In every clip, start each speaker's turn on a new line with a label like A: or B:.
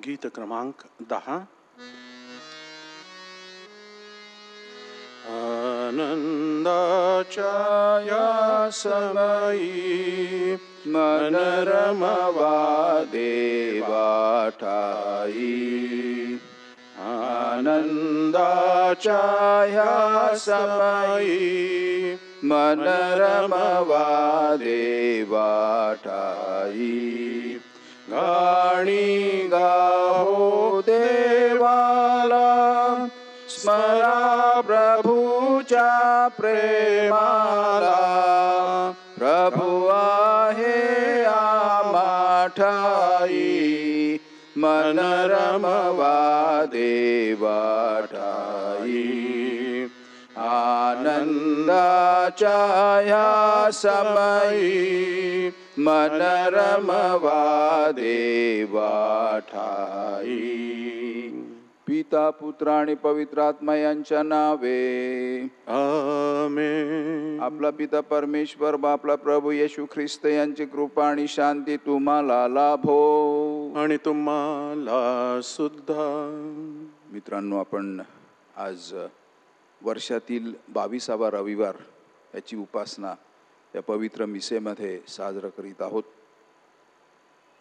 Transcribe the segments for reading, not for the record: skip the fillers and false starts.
A: गीत क्रमांक 10. आनंदाच्या या समयी मन रमवा देवा ठाई. आनंदाच्या या समयी मन रमवा देवा ठाई. गाणी गाओ देवाला, स्मरा प्रभूच्या प्रेमाला. प्रभु आहे आम्हा ठाई, मन रमवा देवा ठाई. आनंदाच्या ह्या समयी मन रमवा देवा ठाई. पिता पुत्र आणि पवित्र आत्मा यांच्या नावे आमेन. आपला पिता परमेश्वर आपला प्रभू येशू ख्रिस्त यांची कृपा आणि शांती तुम्हाला लाभो
B: आणि तुम्हाला सुद्धा.
A: मित्रांनो, आपण आज वर्षातील 22वा रविवार याची उपासना या पवित्र मिसेमध्ये साजरा करीत आहोत.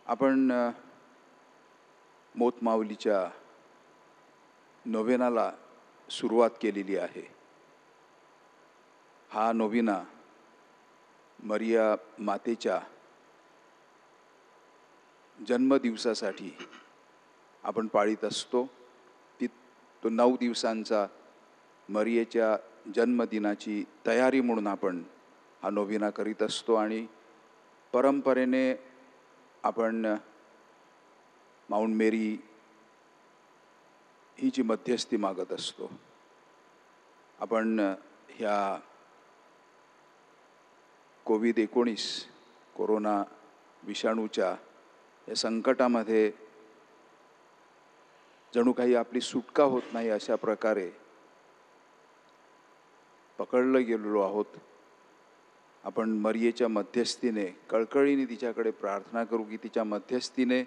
A: आपण मोतमाऊलीच्या नोवेनाला सुरुवात केलेली आहे. हा नोवेना मरिया मातेच्या जन्मदिवसासाठी आपण पाळीत असतो. तो 9 दिवसांचा मरियेच्या जन्मदिनाची तयारी म्हणून आपण हा नोवेना करीत असतो. आणि परंपरेने आपण माऊंट मेरी ही जी मध्यस्थी मागत असतो. आपण ह्या कोविड-19 कोरोना विषाणूच्या या संकटामध्ये जणू काही आपली सुटका होत नाही अशा प्रकारे पकडलं गेलेलो आहोत. आपण मरियेच्या मध्यस्थीने कळकळीने तिच्याकडे प्रार्थना करू की तिच्या मध्यस्थीने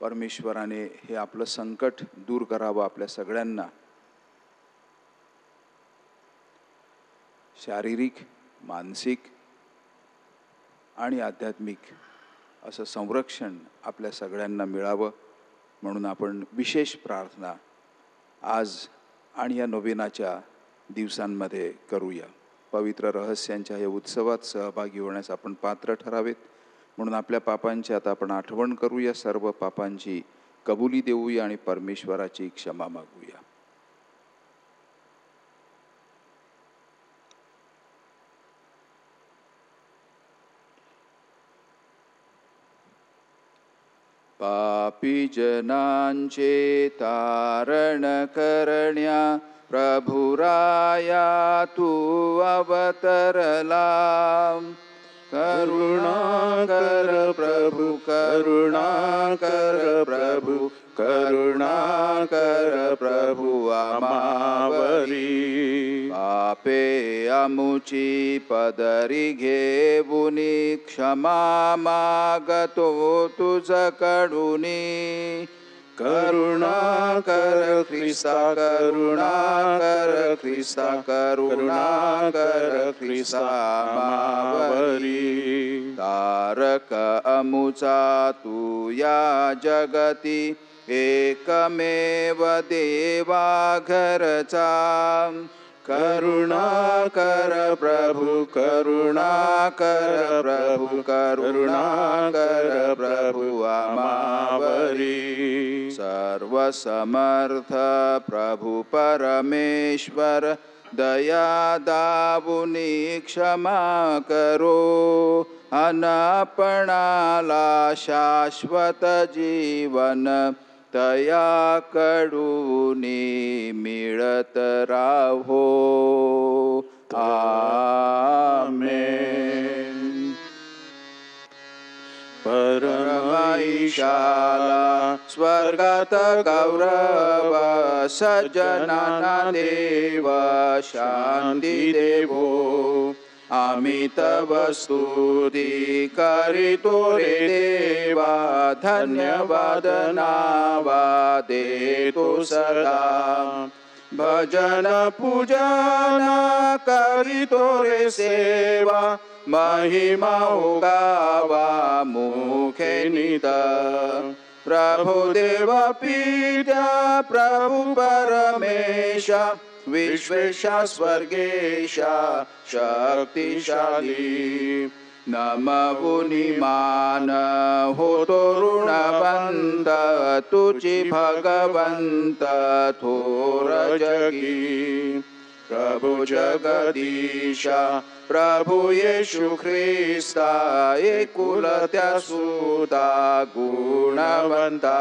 A: परमेश्वराने हे आपलं संकट दूर करावं. आपल्या सगळ्यांना शारीरिक, मानसिक आणि आध्यात्मिक असं संरक्षण आपल्या सगळ्यांना मिळावं म्हणून आपण विशेष प्रार्थना आज आणि या नोवेनाच्या दिवसांमध्ये करूया. पवित्र रहस्यांच्या या उत्सवात सहभागी होण्यास आपण पात्र ठरावेत म्हणून आपल्या पापांची आता आपण आठवण करूया. सर्व पापांची कबुली देऊया आणि परमेश्वराची क्षमा मागूया. पापी जनांचे तारण करण्या प्रभुराया तू अवतरला. करुणा कर प्रभु, करुणा कर प्रभु, करुणा कर प्रभु आमावरी. पापे अमुची पदरी घेऊनी क्षमा मागतो तुझकडूनी. करुणा कर ख्रिस्ता, करुणा कर ख्रिस्ता, करुणा कर ख्रिस्ता आमावरी. तारक अमुचा तू या जगती एकमेव देवा घरचा. करुणा कर प्रभु, करुणा कर प्रभु, करुणा कर प्रभु आमावरी. सर्व समर्थ प्रभु परमेश्वर दया दावुनी क्षमा करो. अनापणाला शाश्वत जीवन तया कडूनी मिळत राहो. आमेन. परमईशाला स्वर्गात गौरव, सज्जनांना देव शांती देवो. आम्ही तव स्तुती करीतो रे देवा. देवा धन्यवाद नावा देतो सदा भजन पूजन करीतो रे सेवा महिमा गावा मुखे नित प्रभु देव पिता प्रभु परमेशा विश्वेशा स्वर्गेशा शक्तिशाली नमवुनी मान होतो ऋणवंत तुझी भगवंत थोर जगी प्रभु जगदीशा प्रभु येशू ख्रिस्ता एकुलत्या सुता गुणवंता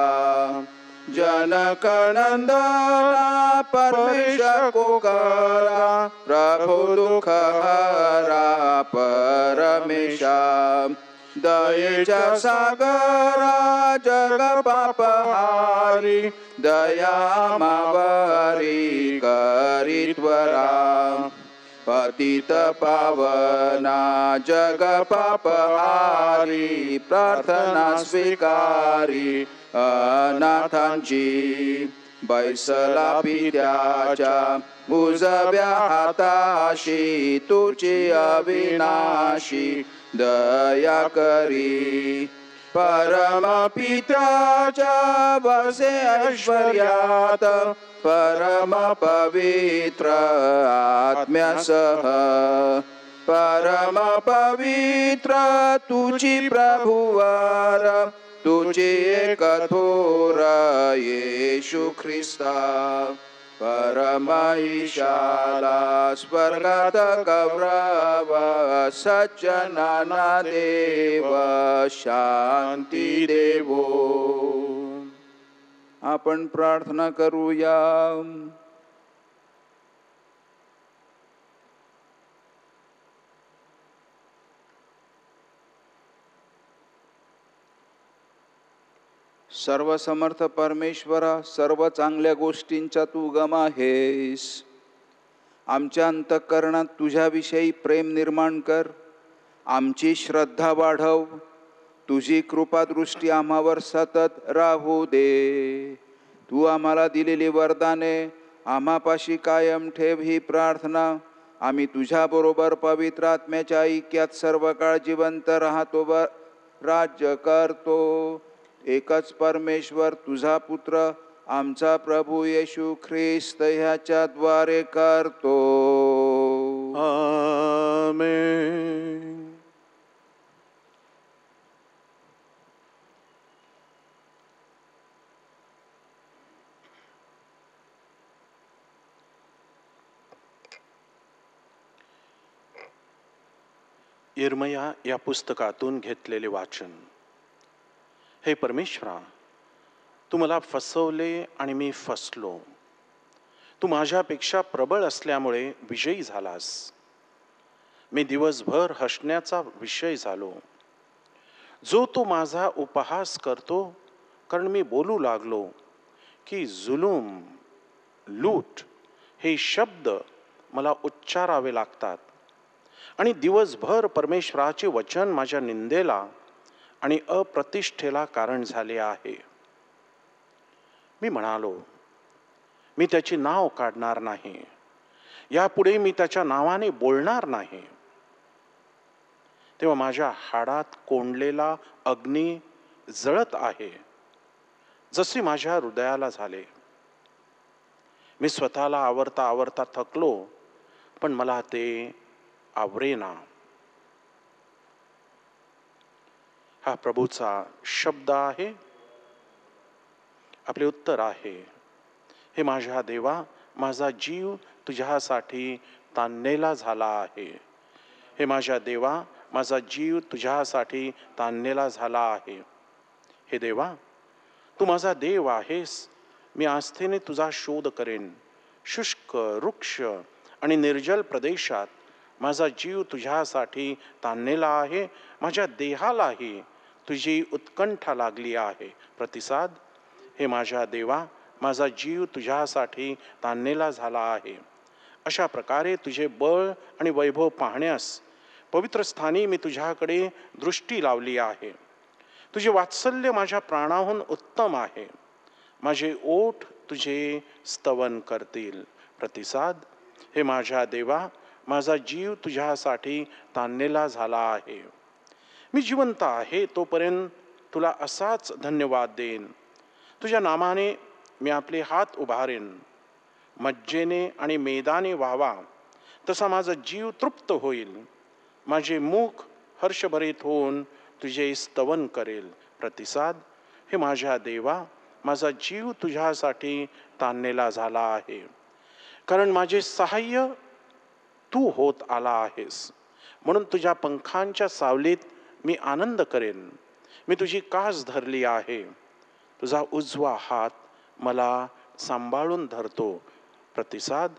A: जनक नंदना परमेश्वर को करा प्रभु दुख हरा परमेशा दयेच्या सागरा जग पापहारी दया मावरी करीत्वरा पतित पावना जग पापहारी प्रार्थना स्वीकारी अनाथांची बैसला पित्याच्या उजव्या हाताशी तुझी अविनाशी दया करी परम पित्याच्या वसे ऐश्वर्यात परम पवित्र आत्म्यासह परम पवित्र तुझी प्रभुवर तुझी एक थोर येशू ख्रिस्ता परम ईशाला स्वर्गात गौरव सज्जनाना देव शांती देवो. आपण प्रार्थना करूया. सर्वसमर्थ परमेश्वरा, सर्व चांगल्या गोष्टींचा तू उगम आहेस. आमच्या अंतःकरणात तुझ्याविषयी प्रेम निर्माण कर. आमची श्रद्धा वाढव. तुझी कृपादृष्टी आम्हावर सतत राहू दे. तू आम्हाला दिलेली वरदाने आम्हापाशी कायम ठेव ही प्रार्थना आम्ही तुझ्याबरोबर पवित्र आत्म्याच्या ऐक्यात सर्व काळ जिवंत राहतो व राज्य करतो. एकच परमेश्वर तुझा पुत्र आमचा प्रभू येशू ख्रिस्त ह्याच्या द्वारे करतो.
B: आमेन. यिर्मया या पुस्तकातून घेतलेले वाचन. हे परमेश्वरा, तू मला फसवले आणि मी फसलो. तू माझ्यापेक्षा प्रबळ असल्यामुळे विजयी झालास. मी दिवसभर हसण्याचा विषय झालो. जो तो माझा उपहास करतो, कारण मी बोलू लागलो की जुलूम, लूट हे शब्द मला उच्चारावे लागतात. आणि दिवसभर परमेश्वराचे वचन माझ्या निंदेला आणि अप्रतिष्ठेला कारण झाले आहे. मी म्हणालो, मी त्याचे नाव काढणार नाही. यापुढे मी त्याच्या नावाने बोलणार नाही. तेव्हा माझ्या हाडात कोंडलेला अग्नी जळत आहे, जसे माझ्या हृदयाला झाले. मी स्वतःला आवरता आवरता थकलो, पण मला ते आवरेना. हा प्रभूचा शब्द आहे. आपले उत्तर आहे, हे माझ्या देवा, माझा जीव तुझ्यासाठी ताणलेला झाला आहे. हे माझ्या देवा, माझा जीव तुझ्यासाठी ताणलेला झाला आहे. हे देवा, तू माझा देव आहेस. मी आस्थेने तुझा शोध करेन. शुष्क, वृक्ष आणि निर्जल प्रदेशात माझा जीव तुझ्यासाठी ताणलेला आहे. माझ्या देहालाही तुझी उत्कंठा लागली आहे. प्रतिसाद, हे माझ्या देवा, माझा जीव तुझ्यासाठी ताणलेला झाला आहे. अशा प्रकारे तुझे बळ आणि वैभव पाहण्यास पवित्र स्थानी मी तुझ्याकडे दृष्टी लावली आहे. तुझे वात्सल्य माझ्या प्राणाहून उत्तम आहे. माझे ओठ तुझे स्तवन करतील. प्रतिसाद. हे माझ्या देवा, माझा जीव तुझ्यासाठी ताणलेला झाला आहे. मी जिवंत आहे तोपर्यंत तुला असाच धन्यवाद देईन. तुझ्या नामाने मी आपले हात उभारेन. मज्जेने आणि मेदाने व्हावा तसा माझा जीव तृप्त होईल. माझे मुख हर्षभरित होऊन तुझे स्तवन करेल. प्रतिसाद. हे माझ्या देवा, माझा जीव तुझ्यासाठी ताणलेला झाला आहे, कारण माझे सहाय्य तू होत आला आहेस. म्हणून तुझ्या पंखांच्या सावलीत मी आनंद करेन. मी तुझी कास धरली आहे. तुझा उजवा हात मला सांभाळून धरतो. प्रतिसाद.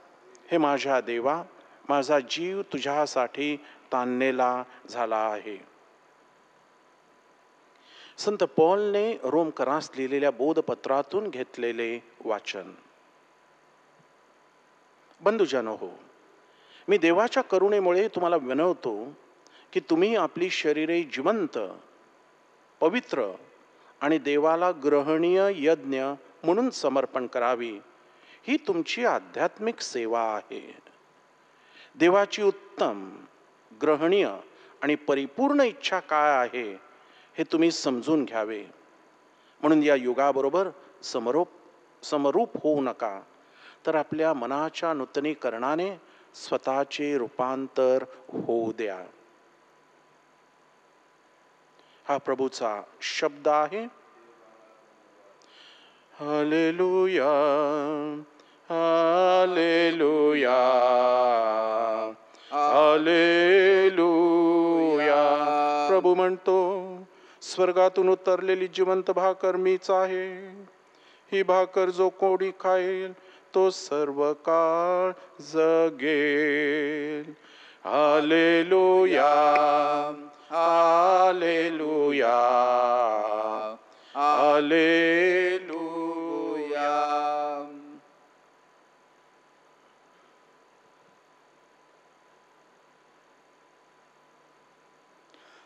B: हे माझ्या देवा, माझा जीव तुझ्यासाठी ताणलेला झाला आहे. संत पौलने रोमकरांस लिहिलेल्या बोधपत्रातून घेतलेले वाचन. बंधुजनो हो, मी देवाच्या करुणेमुळे तुम्हाला विनवतो की तुम्ही आपली शरीरे जिवंत, पवित्र आणि देवाला ग्रहणीय यज्ञ म्हणून समर्पण करावी. ही तुमची आध्यात्मिक सेवा आहे. देवाची उत्तम, ग्रहणीय आणि परिपूर्ण इच्छा काय आहे हे तुम्ही समजून घ्यावे. म्हणून या युगाबरोबर समरूप होऊ नका, तर आपल्या मनाच्या नूतनीकरणाने स्वतःचे रूपांतर होऊ द्या. हा प्रभूचा शब्द आहे. Hallelujah, hallelujah, hallelujah. प्रभू म्हणतो, स्वर्गातून उतरलेली जिवंत भाकर मीच आहे. ही भाकर जो कोणी खाईल तो सर्व काळ जगेल. Hallelujah, hallelujah, hallelujah.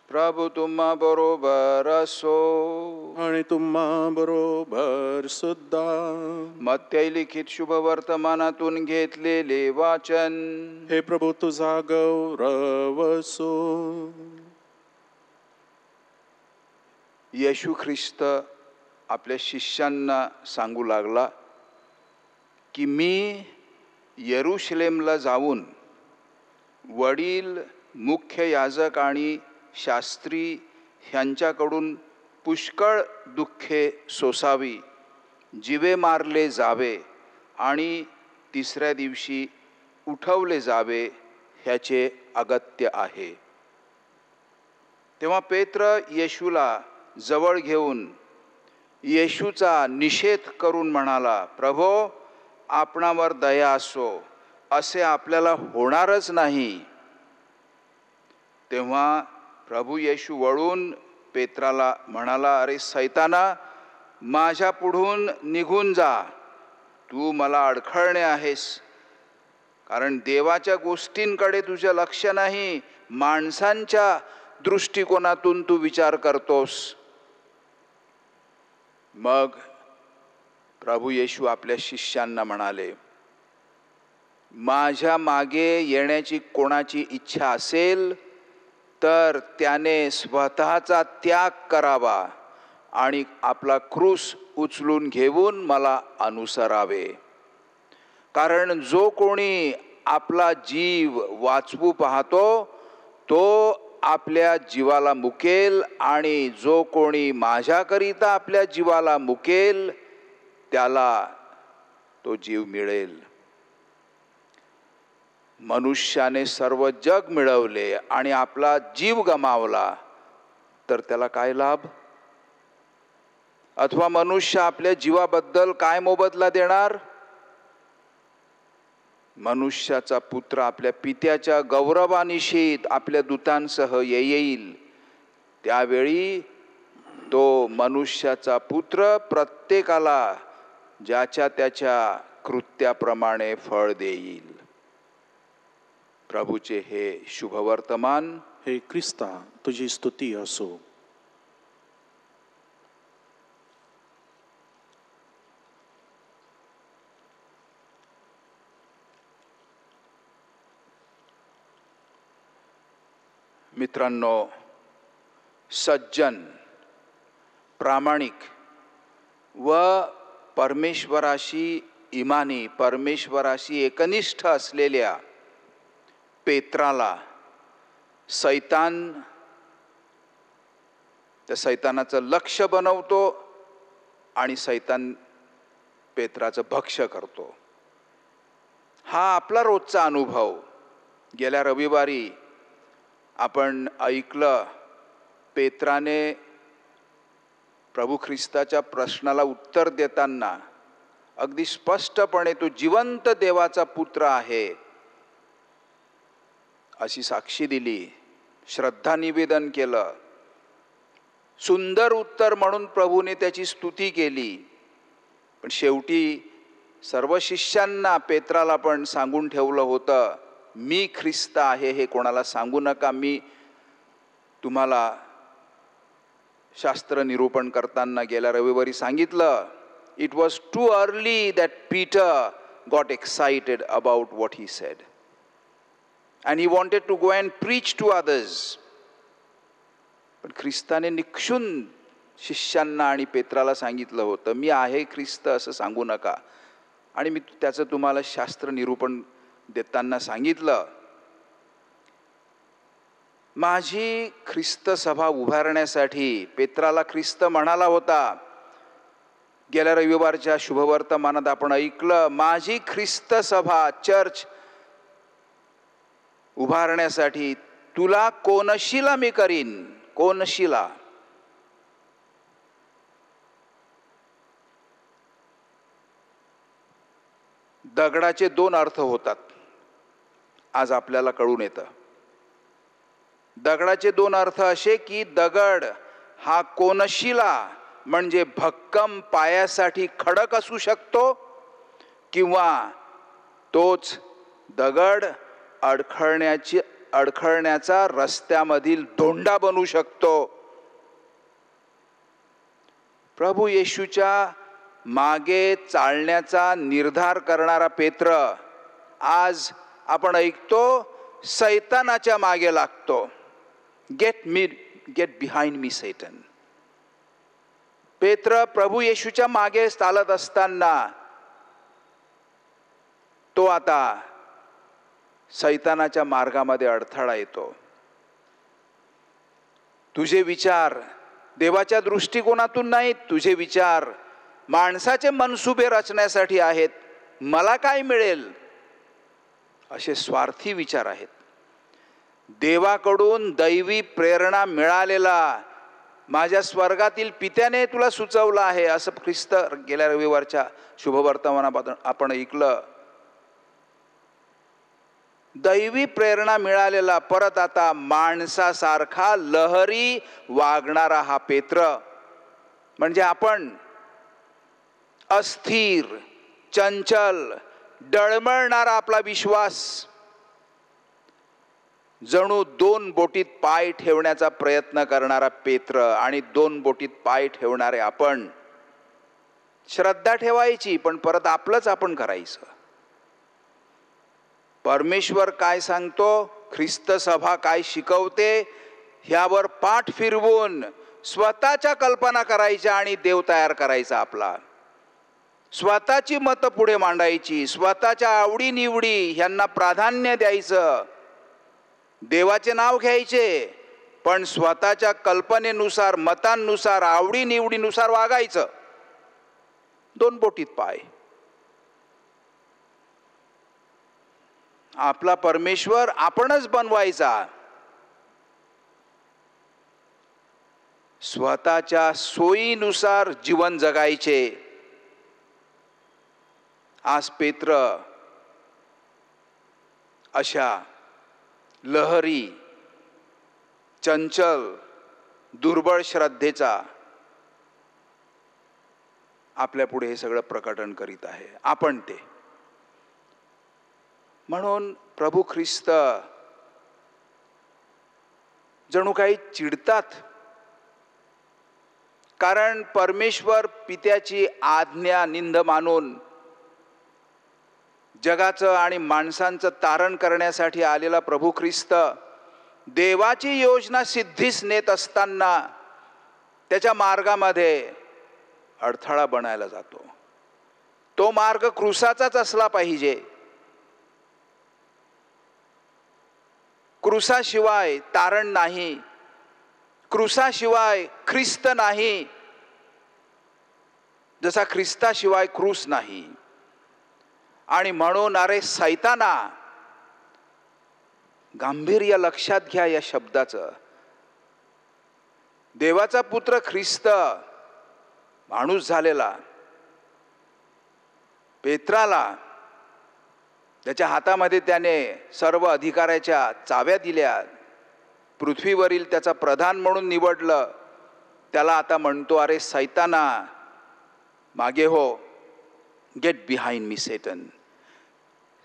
A: प्रभू तुम्हा बरोबर असो
B: आणि तुम्हा बरोबर सुद्धा.
A: मत्ती लिखित शुभ वर्तमानातून घेतलेले वाचन.
B: हे प्रभू तुझा गौरव असो.
A: येशू ख्रिस्त आपल्या शिष्यांना सांगू लागला की मी यरूशलेमला जाऊन वडील, मुख्य याजक आणि शास्त्री ह्यांच्याकडून पुष्कळ दुःखे सोसावी, जीवे मारले जावे आणि तिसऱ्या दिवशी उठवले जावे ह्याचे अगत्य आहे. तेव्हा पेत्र येशूला जवळ घेऊन येशूचा निषेध करून म्हणाला, प्रभो, आपणावर दया असो, असे आपल्याला होणारच नाही. तेव्हा प्रभू येशू वळून पेत्राला म्हणाला, अरे सैताना, माझ्या पुढून निघून जा, तू मला अडखळणे आहेस, कारण देवाच्या गोष्टींकडे तुझे लक्ष नाही, माणसांच्या दृष्टिकोनातून तू विचार करतोस. मग प्रभू येशू आपल्या शिष्यांना म्हणाले, माझ्या मागे येण्याची कोणाची इच्छा असेल तर त्याने स्वतःचा त्याग करावा आणि आपला क्रूस उचलून घेऊन मला अनुसरावे. कारण जो कोणी आपला जीव वाचवू पाहतो तो आपल्या जीवाला मुकेल, आणि जो कोणी माझ्याकरिता आपल्या जीवाला मुकेल त्याला तो जीव मिळेल. मनुष्याने सर्व जग मिळवले आणि आपला जीव गमावला तर त्याला काय लाभ? अथवा मनुष्य आपल्या जीवाबद्दल काय मोबदला देणार? मनुष्याचा पुत्र आपल्या पित्याच्या गौरवानिशीत आपल्या दूतांसह येईल, त्यावेळी तो मनुष्याचा पुत्र प्रत्येकाला ज्याच्या त्याच्या कृत्याप्रमाणे फळ देईल. प्रभूचे हे शुभवर्तमान.
B: हे ख्रिस्ता तुझी स्तुती असो.
A: मित्रांनो, सज्जन, प्रामाणिक व परमेश्वराशी इमानी, परमेश्वराशी एकनिष्ठ असलेल्या पेत्राला सैतान त्या सैतानाचं लक्ष बनवतो आणि सैतान पेत्राचं भक्ष्य करतो. हा आपला रोजचा अनुभव. गेल्या रविवारी आपण ऐकलं, पेत्राने प्रभू ख्रिस्ताच्या प्रश्नाला उत्तर देताना अगदी स्पष्टपणे तो जिवंत देवाचा पुत्र आहे अशी साक्षी दिली, श्रद्धा निवेदन केलं. सुंदर उत्तर म्हणून प्रभूने त्याची स्तुती केली. पण शेवटी सर्व शिष्यांना, पेत्राला पण सांगून ठेवलं होतं, मी ख्रिस्त आहे हे कोणाला सांगू नका. मी तुम्हाला शास्त्र निरूपण करताना गेल्या रविवारी सांगितलं, it was too early that Peter got excited about what he said and he wanted to go and preach to others. पण ख्रिस्ताने निक्षून शिष्यांना आणि पेत्राला सांगितलं होतं, मी आहे ख्रिस्त असं सांगू नका. आणि मी त्याचं तुम्हाला शास्त्र निरूपण देताना सांगितलं, माझी ख्रिस्त सभा उभारण्यासाठी पेत्राला ख्रिस्त म्हणाला होता. गेल्या रविवारच्या शुभवर्तमानात आपण ऐकलं, माझी ख्रिस्त सभा, चर्च उभारण्यासाठी तुला कोनशिला मी करीन. कोनशिला. दगडाचे दोन अर्थ होतात, आज आपल्याला कळून येतं. दगडाचे दोन अर्थ असे की दगड हा कोनशिला म्हणजे भक्कम पायासाठी खडक असू शकतो, किंवा तोच दगड अडखळण्याचा रस्त्यामधील धोंडा बनू शकतो. प्रभू येशूच्या मागे चालण्याचा निर्धार करणारा पेत्र आज आपण ऐकतो सैतानाच्या मागे लागतो. Get behind me Satan. पेत्र प्रभू येशूच्या मागे चालत असताना तो आता सैतानाच्या मार्गामध्ये अडथळा येतो. तुझे विचार देवाच्या दृष्टिकोनातून नाहीत, तुझे विचार माणसाचे मनसुबे रचण्यासाठी आहेत. मला काय मिळेल असे स्वार्थी विचार आहेत. देवाकडून दैवी प्रेरणा मिळालेला माझ्या स्वर्गातील पित्याने तुला सुचवलं आहे असं ख्रिस्त गेल्या रविवारच्या शुभवर्तमानात आपण ऐकलं. दैवी प्रेरणा मिळालेला, परत आता माणसासारखा लहरी वागणारा हा पेत्र म्हणजे आपण अस्थिर, चंचल, डळमळणारा आपला विश्वास, जणू दोन बोटीत पाय ठेवण्याचा प्रयत्न करणारा पेत्र आणि दोन बोटीत पाय ठेवणारे आपण. श्रद्धा ठेवायची पण परत आपलंच आपण करायचं. परमेश्वर काय सांगतो, ख्रिस्त सभा काय शिकवते, ह्यावर पाठ फिरवून स्वतःच्या कल्पना करायच्या आणि देव तयार करायचा आपला. स्वतःची मतं पुढे मांडायची, स्वतःच्या आवडीनिवडी ह्यांना प्राधान्य द्यायचं. देवाचे नाव घ्यायचे पण स्वतःच्या कल्पनेनुसार, मतांनुसार, आवडीनिवडीनुसार वागायचं. दोन बोटीत पाय. आपला परमेश्वर आपणच बनवायचा. स्वतःच्या सोयीनुसार जीवन जगायचे. आज पेत्र अशा लहरी, चंचल, दुर्बळ श्रद्धेचा आपल्या पुढे हे सगळं प्रकटन करीत आहे. आपण ते. म्हणून प्रभू ख्रिस्त जणू काही चिडतात, कारण परमेश्वर पित्याची आज्ञा निंद मानून जगाचं आणि माणसांचं तारण करण्यासाठी आलेला प्रभू ख्रिस्त देवाची योजना सिद्धीस नेत असताना त्याच्या मार्गामध्ये अडथळा बनायला जातो. तो मार्ग क्रूसाचाच असला पाहिजे. क्रूसाशिवाय तारण नाही, क्रूसाशिवाय ख्रिस्त नाही, जसा ख्रिस्ताशिवाय क्रूस नाही. आणि म्हणून अरे सैताना, गांभीर्य लक्षात घ्या या शब्दाचं. देवाचा पुत्र ख्रिस्त माणूस झालेला पेत्राला त्याच्या हातामध्ये त्याने सर्व अधिकाराच्या चाव्या दिल्या, पृथ्वीवरील त्याचा प्रधान म्हणून निवडलं. त्याला आता म्हणतो अरे सैताना मागे हो, गेट बिहाइंड मी सेटन.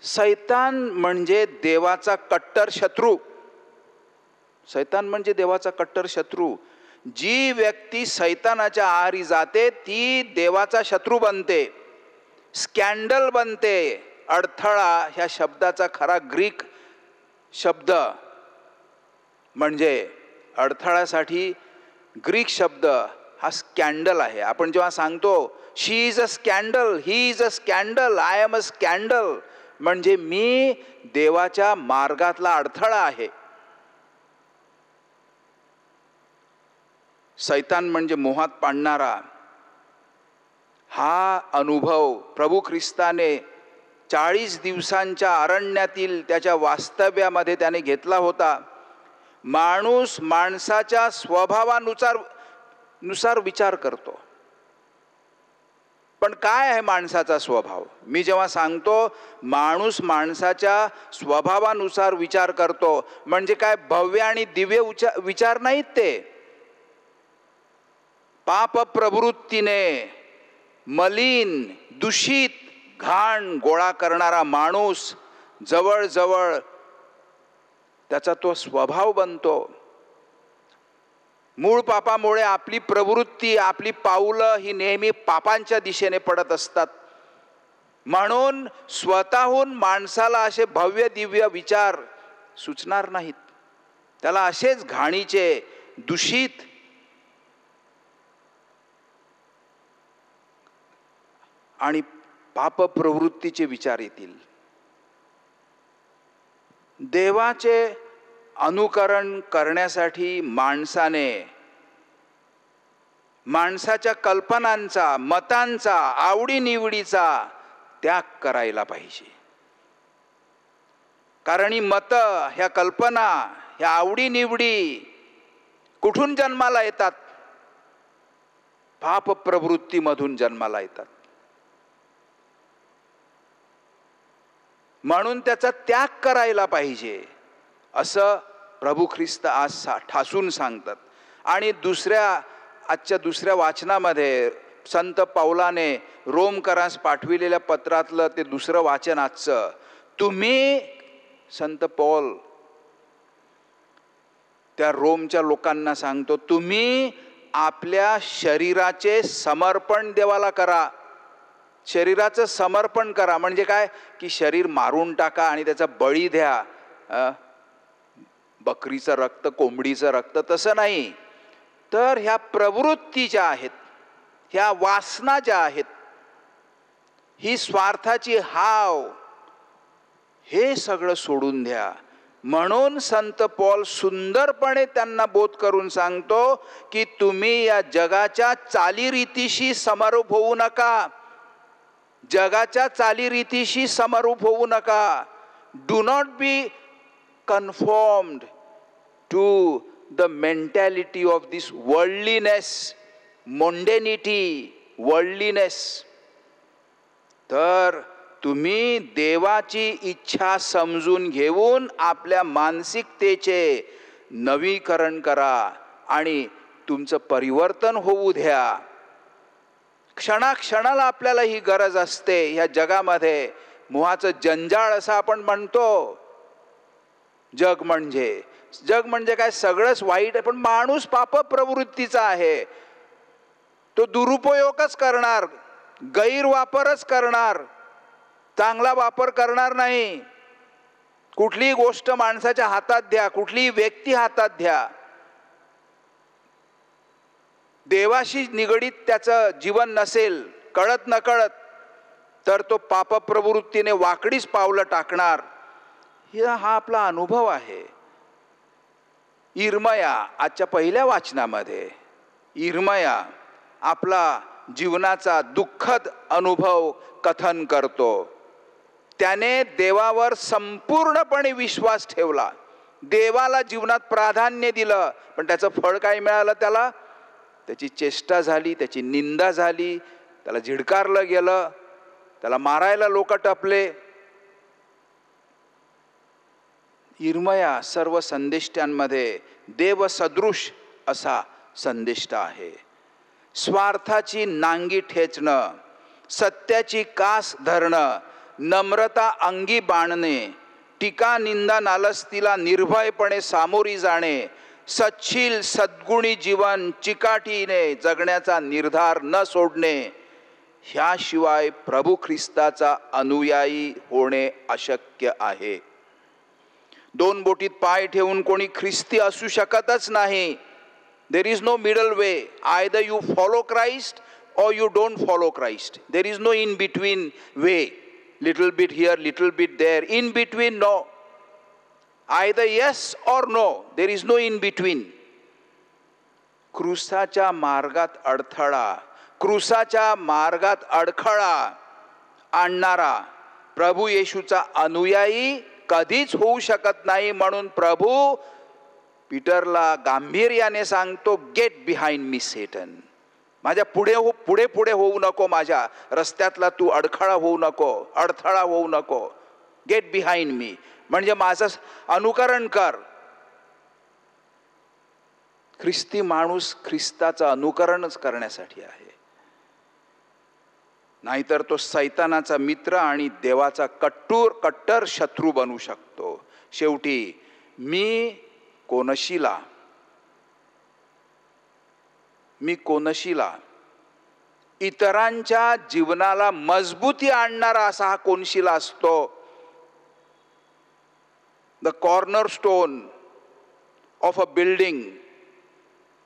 A: सैतान म्हणजे देवाचा कट्टर शत्रू. सैतान म्हणजे देवाचा कट्टर शत्रू. जी व्यक्ती सैतानाच्या आहारी जाते ती देवाचा शत्रू बनते, स्कॅन्डल बनते. अडथळा ह्या शब्दाचा खरा ग्रीक शब्द म्हणजे अडथळ्यासाठी ग्रीक शब्द हा स्कॅन्डल आहे. आपण जेव्हा सांगतो she is a scandal, he is a scandal, I am a scandal, म्हणजे मी देवाच्या मार्गातला अडथळा आहे. सैतान म्हणजे मोहात पाडणारा. हा अनुभव प्रभू ख्रिस्ताने 40 दिवसांच्या अरण्यातील त्याच्या वास्तव्यामध्ये त्याने घेतला होता. माणूस माणसाच्या स्वभावानुसार विचार करतो. पण काय आहे माणसाचा स्वभाव? मी जेव्हा सांगतो माणूस माणसाच्या स्वभावानुसार विचार करतो, म्हणजे काय भव्य आणि दिव्य विचार नाहीत ते. पाप प्रवृत्तीने मलिन, दूषित, घाण गोळा करणारा माणूस जवळजवळ त्याचा तो स्वभाव बनतो. मूळ पापामुळे आपली प्रवृत्ती, आपली पाऊलं ही नेहमी पापांच्या दिशेने पडत असतात. म्हणून स्वतःहून माणसाला असे भव्य दिव्य विचार सुचणार नाहीत. त्याला असेच घाणीचे, दूषित आणि पाप प्रवृत्तीचे विचार येतील. देवाचे अनुकरण करण्यासाठी माणसाने माणसाच्या कल्पनांचा, मतांचा, आवडीनिवडीचा त्याग करायला पाहिजे. कारण ही मत, ह्या कल्पना, ह्या आवडीनिवडी कुठून जन्माला येतात? पाप प्रवृत्तीमधून जन्माला येतात. म्हणून त्याचा त्याग करायला पाहिजे असं प्रभू ख्रिस्त आज ठासून सांगतात. आणि आजच्या दुसऱ्या वाचनामध्ये संत पौलाने रोमकरांस पाठविलेल्या पत्रातलं ते दुसरं वाचन आजचं, तुम्ही, संत पौल त्या रोमच्या लोकांना सांगतो, तुम्ही आपल्या शरीराचे समर्पण देवाला करा. शरीराचं समर्पण करा म्हणजे काय की शरीर मारून टाका आणि त्याचा बळी द्या, बकरीचं रक्त, कोंबडीचं रक्त, तसं नाही. तर ह्या प्रवृत्ती ज्या आहेत, ह्या वासना ज्या आहेत, ही स्वार्थाची हाव, हे सगळं सोडून द्या. म्हणून संत पौल सुंदरपणे त्यांना बोध करून सांगतो की तुम्ही या जगाच्या चालीरीतीशी समरूप होऊ नका. जगाच्या चालीरीतीशी समरूप होऊ नका. Do not be conformed to the mentality of this worldliness, mundanity, worldliness. तर तुम्ही देवाची इच्छा समजून घेऊन आपल्या मानसिकतेचे नवीकरण करा आणि तुमचं परिवर्तन होऊ द्या. क्षणाक्षणाला आपल्याला ही गरज असते. ह्या जगामध्ये मोहाचं जंजाळ असं आपण म्हणतो. जग म्हणजे काय, सगळंच वाईट आहे. पण माणूस पाप प्रवृत्तीचा आहे. तो दुरुपयोगच करणार, गैरवापरच करणार, चांगला वापर करणार नाही. कुठलीही गोष्ट माणसाच्या हातात द्या, कुठलीही व्यक्ती हातात घ्या, देवाशी निगडीत त्याचं जीवन नसेल, कळत नकळत, तर तो पापप्रवृत्तीने वाकडीच पावलं टाकणार. हा आपला अनुभव आहे. इर्मया आजच्या पहिल्या वाचनामध्ये इर्मया आपला जीवनाचा दुःखद अनुभव कथन करतो. त्याने देवावर संपूर्णपणे विश्वास ठेवला, देवाला जीवनात प्राधान्य दिलं, पण त्याचं फळ काय मिळालं त्याला? त्याची चेष्टा झाली, त्याची निंदा झाली, त्याला झिडकारलं गेलं, त्याला मारायला लोक टपले. इर्मया सर्व संदेष्ट्यांमध्ये देवसदृश असा संदेष्टा आहे. स्वार्थाची नांगी ठेचणं, सत्याची कास धरणं, नम्रता अंगी बाणणे, टीका निंदा नालस्तीला निर्भयपणे सामोरी जाणे, सच्छील सद्गुणी जीवन चिकाटीने जगण्याचा निर्धार न सोडणे, ह्याशिवाय प्रभू ख्रिस्ताचा अनुयायी होणे अशक्य आहे. दोन बोटीत पाय ठेवून कोणी ख्रिस्ती असू शकतच नाही. There is no middle way. Either you follow Christ or you don't follow Christ. There is no in between way. Little bit here, little bit there. In between, no. Either yes or no. There is no in between. क्रूसाच्या मार्गात अडथळा, क्रूसाच्या मार्गात अडखळा आणणारा प्रभू येशूचा अनुयायी कधीच होऊ शकत नाही. म्हणून प्रभू पीटरला गांभीर्याने सांगतो, गेट बिहाइंड मी सेटन. माझ्या पुढे पुढे होऊ नको, माझ्या रस्त्यातला तू अडखळा होऊ नको, अडथळा होऊ नको. गेट बिहाइंड मी म्हणजे माझं अनुकरण कर. ख्रिस्ती माणूस ख्रिस्ताचं अनुकरणच करण्यासाठी आहे, नाहीतर तो सैतानाचा मित्र आणि देवाचा कट्टर शत्रू बनू शकतो. शेवटी मी कोनशिला इतरांच्या जीवनाला मजबूती आणणारा असा हा कोनशिला असतो. The corner stone of a building,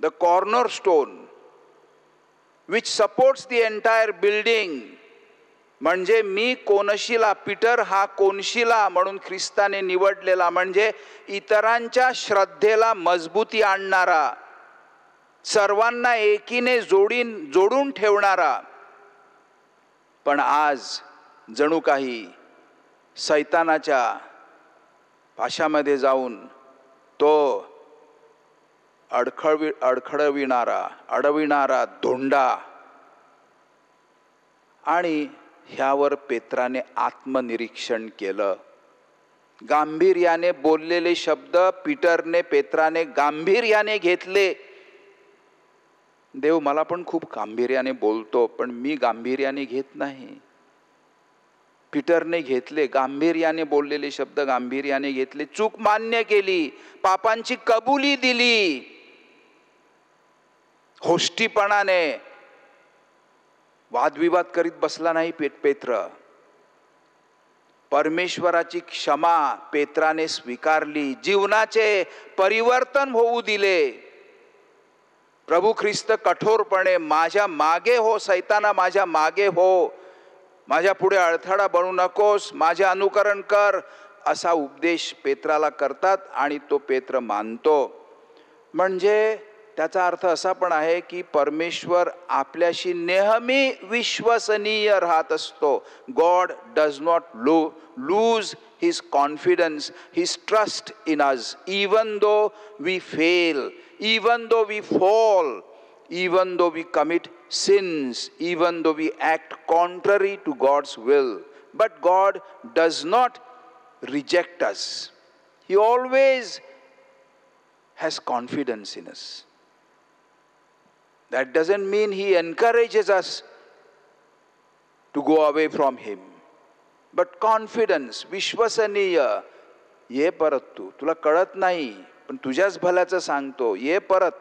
A: the corner stone which supports the entire building. म्हणजे मी कोनशिला, पीटर हा कोनशिला म्हणून ख्रिस्ताने निवडलेला, म्हणजे इतरांच्या श्रद्धेला मजबूती आणणारा, सर्वांना एकीने जोडून ठेवणारा. पण आज जणू काही सैतानाच्या पाशामध्ये जाऊन तो अडविणारा धोंडा. आणि ह्यावर पेत्राने आत्मनिरीक्षण केलं. गांभीर्याने बोललेले शब्द पेत्राने गांभीर्याने घेतले. देव मला पण खूप गांभीर्याने बोलतो, पण मी गांभीर्याने घेत नाही. पीटरने घेतले, गांभीर्याने बोललेले शब्द गांभीर्याने घेतले, चूक मान्य केली, पापांची कबुली दिली. होष्टीपणाने वादविवाद करीत बसला नाही पेत्र. परमेश्वराची क्षमा पेत्राने स्वीकारली, जीवनाचे परिवर्तन होऊ दिले. प्रभू ख्रिस्त कठोरपणे माझ्या मागे हो, सैताना माझ्या मागे हो, माझ्या पुढे अडथळा बनू नकोस, माझे अनुकरण कर, असा उपदेश पेत्राला करतात आणि तो पेत्र मानतो. म्हणजे त्याचा अर्थ असा पण आहे की परमेश्वर आपल्याशी नेहमी विश्वसनीय राहत असतो. God does not lose his confidence, his trust in us, even though we fail, even though we fall, even though we commit sins, even though we act contrary to God's will. But God does not reject us. He always has confidence in us. That doesn't mean He encourages us to go away from Him. But confidence, विश्वसनीय, ये परत तुला कळत नाही, पण तुझ्याच भल्याचं सांगतो, ये परत.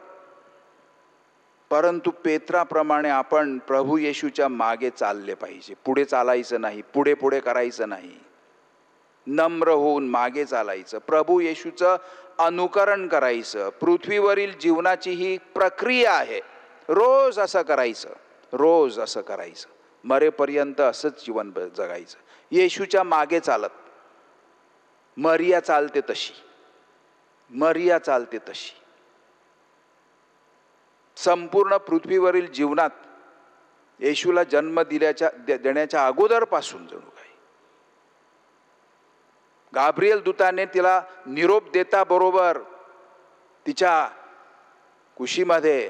A: परंतु पेत्राप्रमाणे आपण प्रभू येशूच्या मागे चालले पाहिजे. पुढे चालायचं नाही, पुढे करायचं नाही. नम्र होऊन मागे चालायचं, प्रभू येशूचं अनुकरण करायचं. पृथ्वीवरील जीवनाची ही प्रक्रिया आहे. रोज असं करायचं, रोज असं करायचं, मरेपर्यंत असंच जीवन जगायचं. येशूच्या मागे चालत. मरिया चालते तशी, मरिया चालते तशी. संपूर्ण पृथ्वीवरील जीवनात येशूला जन्म देण्याच्या अगोदरपासून जणू काही गाब्रिएल दूताने तिला निरोप देता बरोबर तिच्या कुशीमध्ये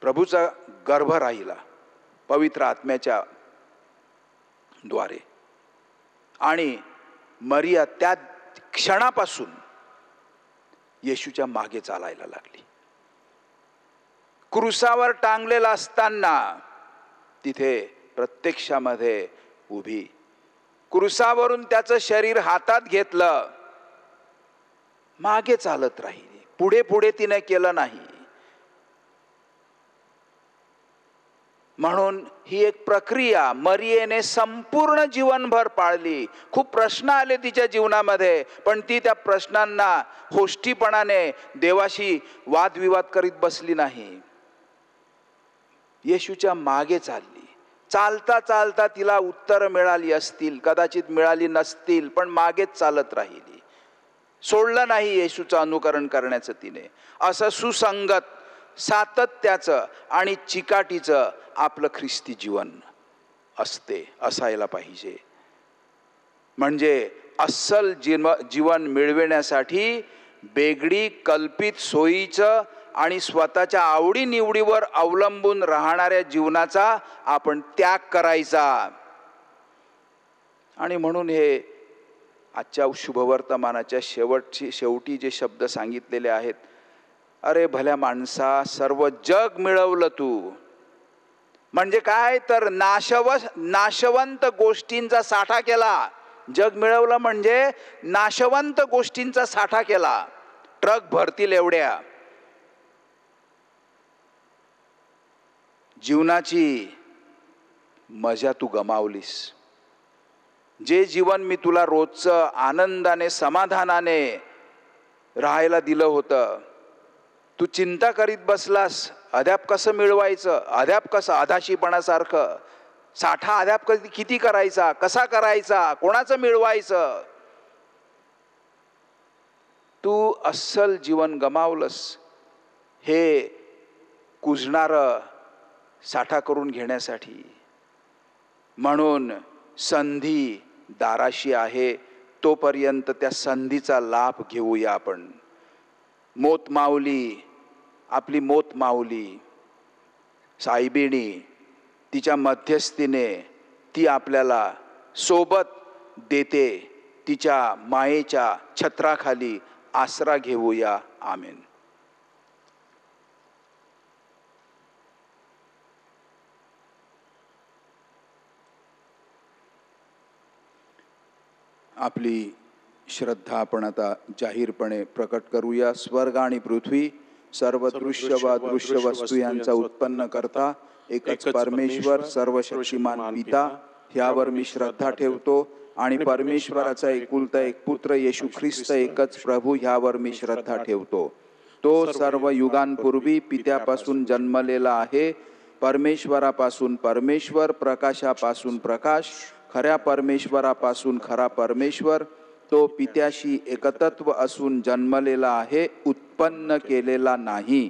A: प्रभूचा गर्भ राहिला पवित्र आत्म्याच्या द्वारे. आणि मरिया त्या क्षणापासून येशूच्या मागे चालायला लागली. क्रूसावर टांगलेला असताना तिथे प्रत्यक्षामध्ये उभी, क्रूसावरून त्याचं शरीर हातात घेतलं, मागे चालत राहिली. पुढे पुढे तिने केलं नाही. म्हणून ही एक प्रक्रिया मरियेने संपूर्ण जीवनभर पाळली. खूप प्रश्न आले तिच्या जीवनामध्ये, पण ती त्या प्रश्नांना होष्टीपणाने देवाशी वादविवाद करीत बसली नाही. येशूच्या मागे चालली. चालता चालता तिला उत्तर मिळाली असतील, कदाचित मिळाली नसतील, पण मागेच चालत राहिली. सोडलं नाही येशूचं अनुकरण करण्याचं तिने. असं सुसंगत, सातत्याचं आणि चिकाटीचं आपलं ख्रिस्ती जीवन असायला पाहिजे. म्हणजे अस्सल जीवन मिळविण्यासाठी बेगडी कल्पित सोयीचं आणि स्वतःच्या आवडीनिवडीवर अवलंबून राहणाऱ्या जीवनाचा आपण त्याग करायचा. आणि म्हणून हे आजच्या शुभवर्तमानाच्या शेवटी जे शब्द सांगितलेले आहेत, अरे भल्या माणसा सर्व जग मिळवलं तू. म्हणजे काय तर नाशवंत गोष्टींचा साठा केला. जग मिळवलं म्हणजे नाशवंत गोष्टींचा साठा केला, ट्रक भरतील एवढ्या. जीवनाची मजा तू गमावलीस. जे जीवन मी तुला रोजचं आनंदाने समाधानाने राहायला दिलं होतं, तू चिंता करीत बसलास अद्याप कसं मिळवायचं, अद्याप कसं अधाशीपणासारखं साठा अद्याप किती करायचा, कसा करायचा, कोणाचं मिळवायचं. तू अस्सल जीवन गमावलंस हे कुजणारं साठा करून घेण्यासाठी. म्हणून संधी दाराशी आहे, तोपर्यंत त्या संधीचा लाभ घेऊया आपण. आपली मोत माऊली साईबिणी, तिच्या मध्यस्थीने ती आपल्याला सोबत देते. तिच्या मायेच्या छत्राखाली आसरा घेऊया. आमेन. आपली श्रद्धा आपण आता जाहीरपणे प्रकट करूया. स्वर्ग आणि पृथ्वी सर्व दृश्य व अदृश्य वस्तू यांचा उत्पन्न करता एकच परमेश्वर सर्वशक्तिमान पिता, ह्यावर मी श्रद्धा ठेवतो. आणि परमेश्वराचा एकुलता एक पुत्र येशू ख्रिस्त एकच प्रभू, ह्यावर मी श्रद्धा ठेवतो. तो सर्व युगांपूर्वी पित्यापासून जन्मलेला आहे, परमेश्वरापासून परमेश्वर, प्रकाशापासून प्रकाश, खऱ्या परमेश्वरापासून खरा परमेश्वर. तो पित्याशी एकतत्व असून जन्मलेला आहे, उत्पन्न केलेला नाही.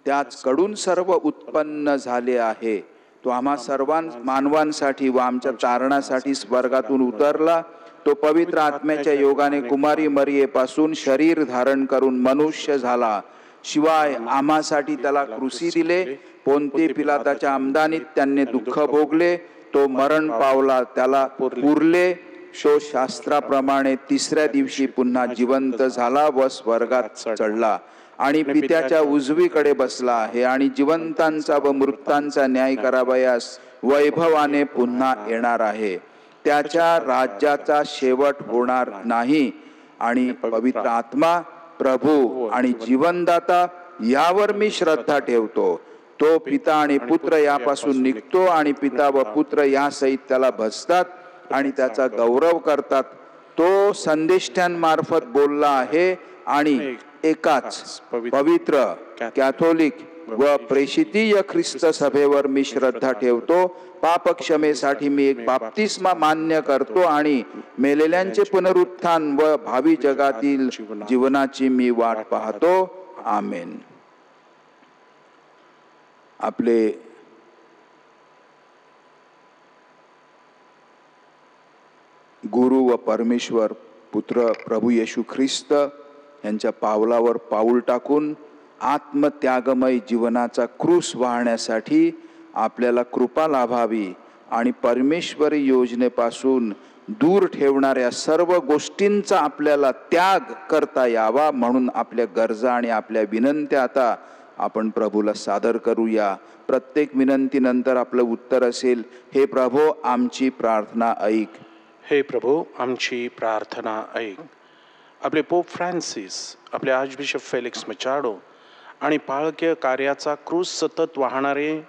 A: त्याच कडून सर्व उत्पन्न झाले आहे. तो आम्हा मानवांसाठी व आमच्या तारणासाठी स्वर्गातून उतरला. तो पवित्र आत्म्याच्या योगाने कुमारी मरियेपासून शरीर धारण करून मनुष्य झाला. शिवाय आम्हासाठी त्याला क्रूसी दिले. पोंती पिलाताच्या आमदानीत त्यांनी दुःख भोगले. तो मरण पावला, त्याला पुरले. तो शास्त्राप्रमाणे तिसऱ्या दिवशी पुन्हा जिवंत झाला व स्वर्गात चढला आणि पित्याच्या उजवीकडे बसला आहे. आणि जिवंतांचा व मृतांचा न्याय करावयास वैभवाने पुन्हा येणार आहे. त्याच्या राज्याचा शेवट होणार नाही. आणि पवित्र आत्मा, प्रभू आणि जीवनदाता, यावर मी श्रद्धा ठेवतो. तो पिता आणि पुत्र यापासून निघतो आणि पिता व पुत्र या सहित त्याला भजतात. आणि त्याचा गौरव करतात. तो संदेष्ट्यांमार्फत बोलला आहे आणि एकाच पवित्र कॅथोलिक व प्रेषितीय ख्रिस्त सभेवर मी श्रद्धा ठेवतो. पापक्षमेसाठी मी एक बाप्तिस्मा मान्य करतो आणि मेलेल्यांचे पुनरुत्थान व भावी जगातील जीवनाची मी वाट पाहतो. आमेन. आपले गुरु व परमेश्वर पुत्र प्रभू येशू ख्रिस्त यांच्या पावलावर पाऊल टाकून आत्मत्यागमय जीवनाचा क्रूस वाहण्यासाठी आपल्याला कृपा लाभावी आणि परमेश्वरी योजनेपासून दूर ठेवणाऱ्या सर्व गोष्टींचा आपल्याला त्याग करता यावा म्हणून आपल्या गरजा आणि आपल्या विनंत्या आता आपण प्रभूला सादर करूया. प्रत्येक विनंतीनंतर आपलं उत्तर असेल, हे प्रभो आमची प्रार्थना ऐक.
B: हे प्रभू आमची प्रार्थना ऐक. आपले पोप फ्रान्सिस, आपले आर्चबिशप फेलिक्स मचाडो आणि पाळकीय कार्याचा क्रूस सतत वाहणारे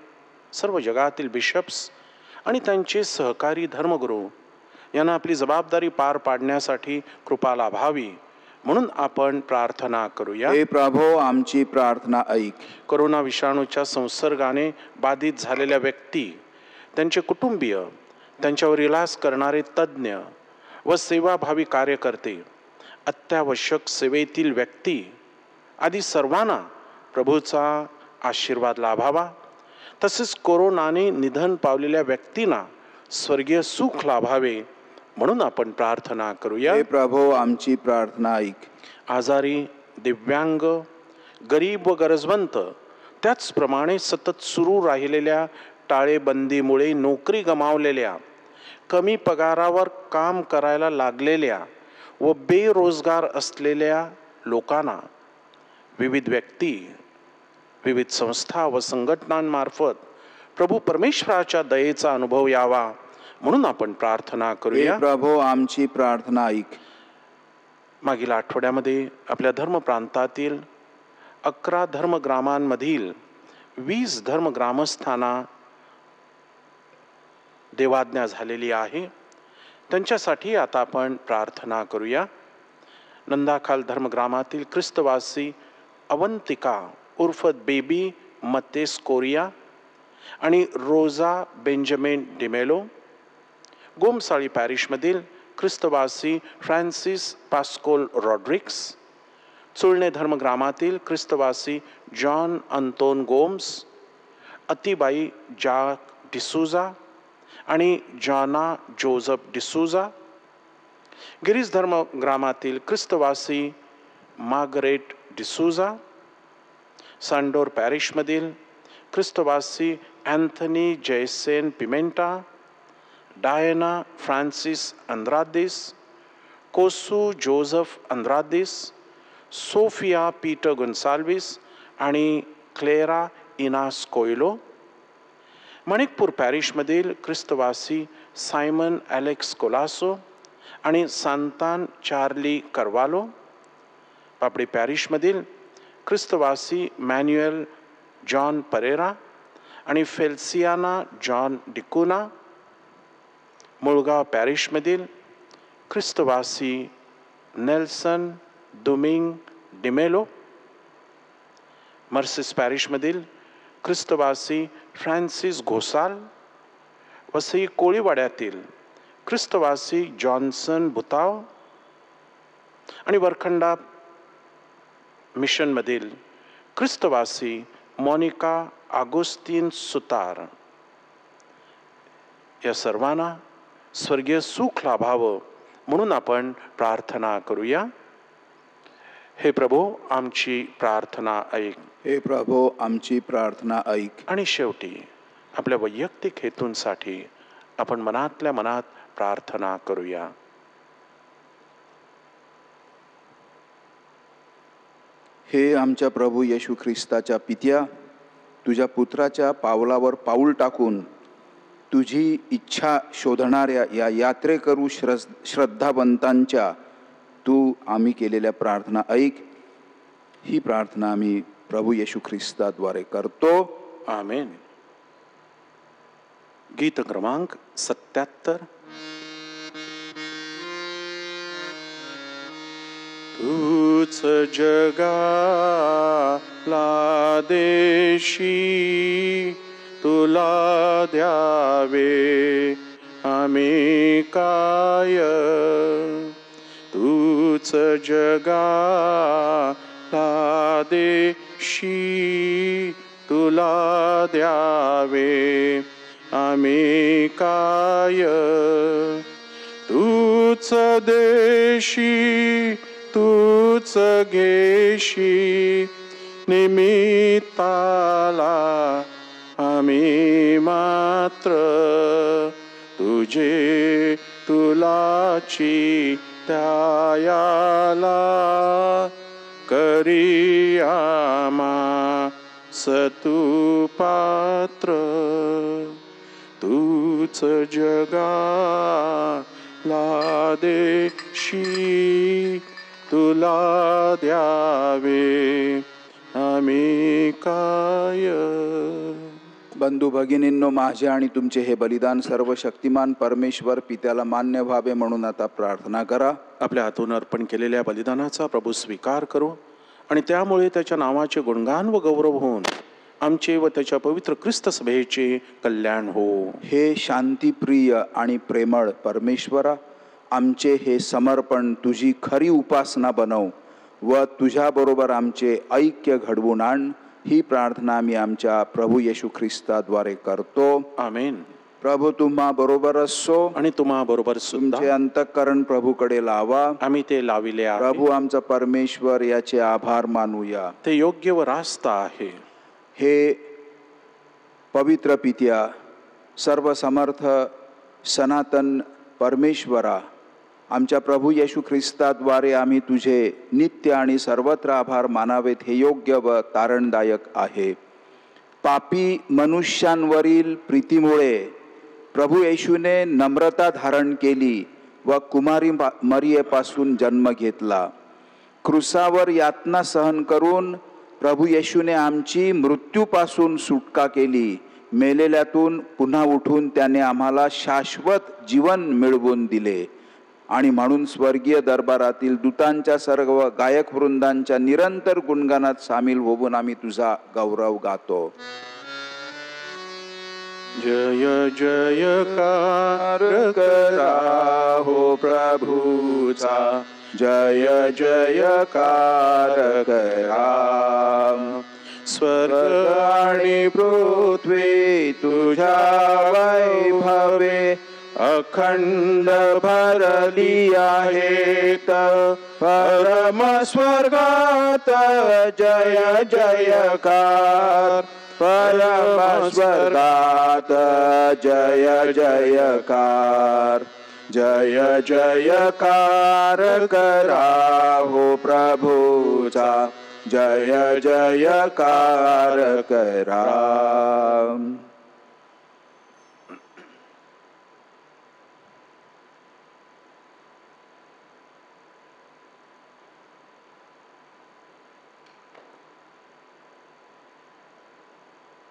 B: सर्व जगातील बिशप्स आणि त्यांचे सहकारी धर्मगुरू यांना आपली जबाबदारी पार पाडण्यासाठी कृपा लाभावी म्हणून आपण प्रार्थना करूया.
A: हे प्रभो आमची प्रार्थना ऐक.
B: कोरोना विषाणूच्या संसर्गाने बाधित झालेल्या व्यक्ती, त्यांचे कुटुंबीय, त्यांच्यावर इलाज करणारे तज्ज्ञ व सेवाभावी कार्यकर्ते, अत्यावश्यक सेवेतील व्यक्ती आदी सर्वांना प्रभूचा आशीर्वाद लाभावा. तसेच कोरोनाने निधन पावलेल्या व्यक्तींना स्वर्गीय सुख लाभावे म्हणून आपण प्रार्थना करूया.
A: हे प्रभो आमची प्रार्थना ऐक.
B: आजारी, दिव्यांग, गरीब व गरजवंत, त्याचप्रमाणे सतत सुरू राहिलेल्या टाळेबंदीमुळे नोकरी गमावलेल्या, कमी पगारावर काम करायला लागलेल्या व बेरोजगार असलेल्या लोकांना विविध व्यक्ती, विविध संस्था व संघटनांमार्फत प्रभू परमेश्वराच्या दयेचा अनुभव यावा म्हणून आपण प्रार्थना करूया.
A: प्रभो आमची प्रार्थना ऐक.
B: मागील आठवड्यामध्ये आपल्या धर्मप्रांतातील 11 धर्मग्रामांमधील 20 धर्मग्रामस्थांना देवाज्ञा झालेली आहे. त्यांच्यासाठी आता आपण प्रार्थना करूया. नंदाखाल धर्मग्रामातील ख्रिस्तवासी अवंतिका उर्फ बेबी मतेस कोरिया आणि रोजा बेंजामिन डिमेलो. गोमसाळी पॅरिशमधील ख्रिस्तवासी फ्रान्सिस पास्कोल रॉड्रिक्स. चुळणे धर्मग्रामातील ख्रिस्तवासी John Anton Gomes, Atibai Jacques D'Souza आणि जॉना जोझफ डिसूजा. गिरीज धर्मग्रामातील ख्रिस्तवासी मार्गरेट डिसूजा. सांडोर पॅरिशमधील ख्रिस्तवासी Anthony Jaisen Pimenta, Diana Francis Andrades, Kosu Joseph Andrades, Sophia Peter Gonsalves आणि क्लेरा इनास कोयलो. मणिकपूर पॅरिशमधील ख्रिस्तवासी सायमन ॲलेक्स कोलासो आणि सांतान चार्ली करवालो. पापडी पॅरिशमधील ख्रिस्तवासी मॅन्युएल जॉन परेरा आणि फेल्सियाना जॉन डिकुना. मुळगाव पॅरिशमधील ख्रिस्तवासी नेल्सन दुमिंग डिमेलो. मर्सिस पॅरिशमधील ख्रिस्तवासी फ्रान्सिस घोसाल. वसई कोळीवाड्यातील ख्रिस्तवासी जॉन्सन भुताव आणि वरखंडा मिशनमधील ख्रिस्तवासी मोनिका आगोस्तीन सुतार. या सर्वांना स्वर्गीय सुख लाभावं म्हणून आपण प्रार्थना करूया. हे प्रभो आमची प्रार्थना ऐक.
A: हे प्रभो आमची प्रार्थना ऐक.
B: आणि शेवटी आपल्या वैयक्तिक हेतूंसाठी आपण मनातल्या मनात प्रार्थना करूया.
A: हे आमच्या प्रभू येशू ख्रिस्ताच्या पित्या, तुझ्या पुत्राच्या पावलावर पाऊल टाकून तुझी इच्छा शोधणाऱ्या या यात्रेकरू श्रद्धावंतांच्या तू आम्ही केलेल्या प्रार्थना ऐक. ही प्रार्थना आम्ही प्रभू येशू ख्रिस्ताद्वारे करतो.
B: आमेन. गीत क्रमांक 77. तूच जगाला देशी तुला द्यावे आम्ही काय. तूच जगाला देशी तुला द्यावे आम्ही काय. तूच देशी तूच घेशी निमित्ताला आम्ही मात्र तुझे तुलाची त्यायाला करी आम्हास तू पात्र. तूच जगाला देशी तुला द्यावे आम्ही काय.
A: बंधू भगिनींनो, माझे आणि तुमचे हे बलिदान सर्व शक्तिमान परमेश्वर पित्याला मान्य व्हावे म्हणून आता प्रार्थना करा.
B: आपल्या हातून अर्पण केलेल्या बलिदानाचा प्रभू स्वीकार करो आणि त्यामुळे त्याच्या नावाचे गुणगान व गौरव होऊन आमचे व त्याच्या पवित्र ख्रिस्त सभेचे कल्याण हो.
A: हे शांतीप्रिय आणि प्रेमळ परमेश्वरा, आमचे हे समर्पण तुझी खरी उपासना बनव व तुझ्याबरोबर आमचे ऐक्य घडवून आण. ही प्रार्थना मी आमच्या प्रभू येशू ख्रिस्ताद्वारे करतो.
B: आमेन.
A: प्रभू तुम्हा बरोबर असो
B: आणि तुम्हा बरोबर
A: तुमचे
B: सुद्धा.
A: अंतःकरण प्रभूकडे लावा.
B: आम्ही ते लाविले आहे.
A: प्रभू आमचा परमेश्वर याचे आभार मानूया.
B: ते योग्य व रास्त आहे.
A: हे पवित्र पित्या, सर्व समर्थ सनातन परमेश्वरा, आमच्या प्रभू येशू ख्रिस्ताद्वारे आम्ही तुझे नित्य आणि सर्वत्र आभार मानावेत हे योग्य व तारणदायक आहे. पापी मनुष्यांवरील प्रीतीमुळे प्रभू येशूने नम्रता धारण केली व कुमारी मरियेपासून जन्म घेतला. क्रूसावर यातना सहन करून प्रभू येशूने आमची मृत्यूपासून सुटका केली. मेलेल्यातून पुन्हा उठून त्याने आम्हाला शाश्वत जीवन मिळवून दिले आणि म्हणून स्वर्गीय दरबारातील दूतांच्या सर्व गायक वृंदांच्या निरंतर गुणगानात सामील होऊन आम्ही तुझा गौरव गातो.
B: जय जयकार करा हो प्रभूचा,
A: जय जयकार करा. स्वर्ग आणि पृथ्वी तुझ्या वैभवे अखंड भरली आहेत. परम स्वर्गात जय जयकार, परम स्वर्गात जय जयकार. जय जयकार करा हो प्रभूचा, जय जयकार करा.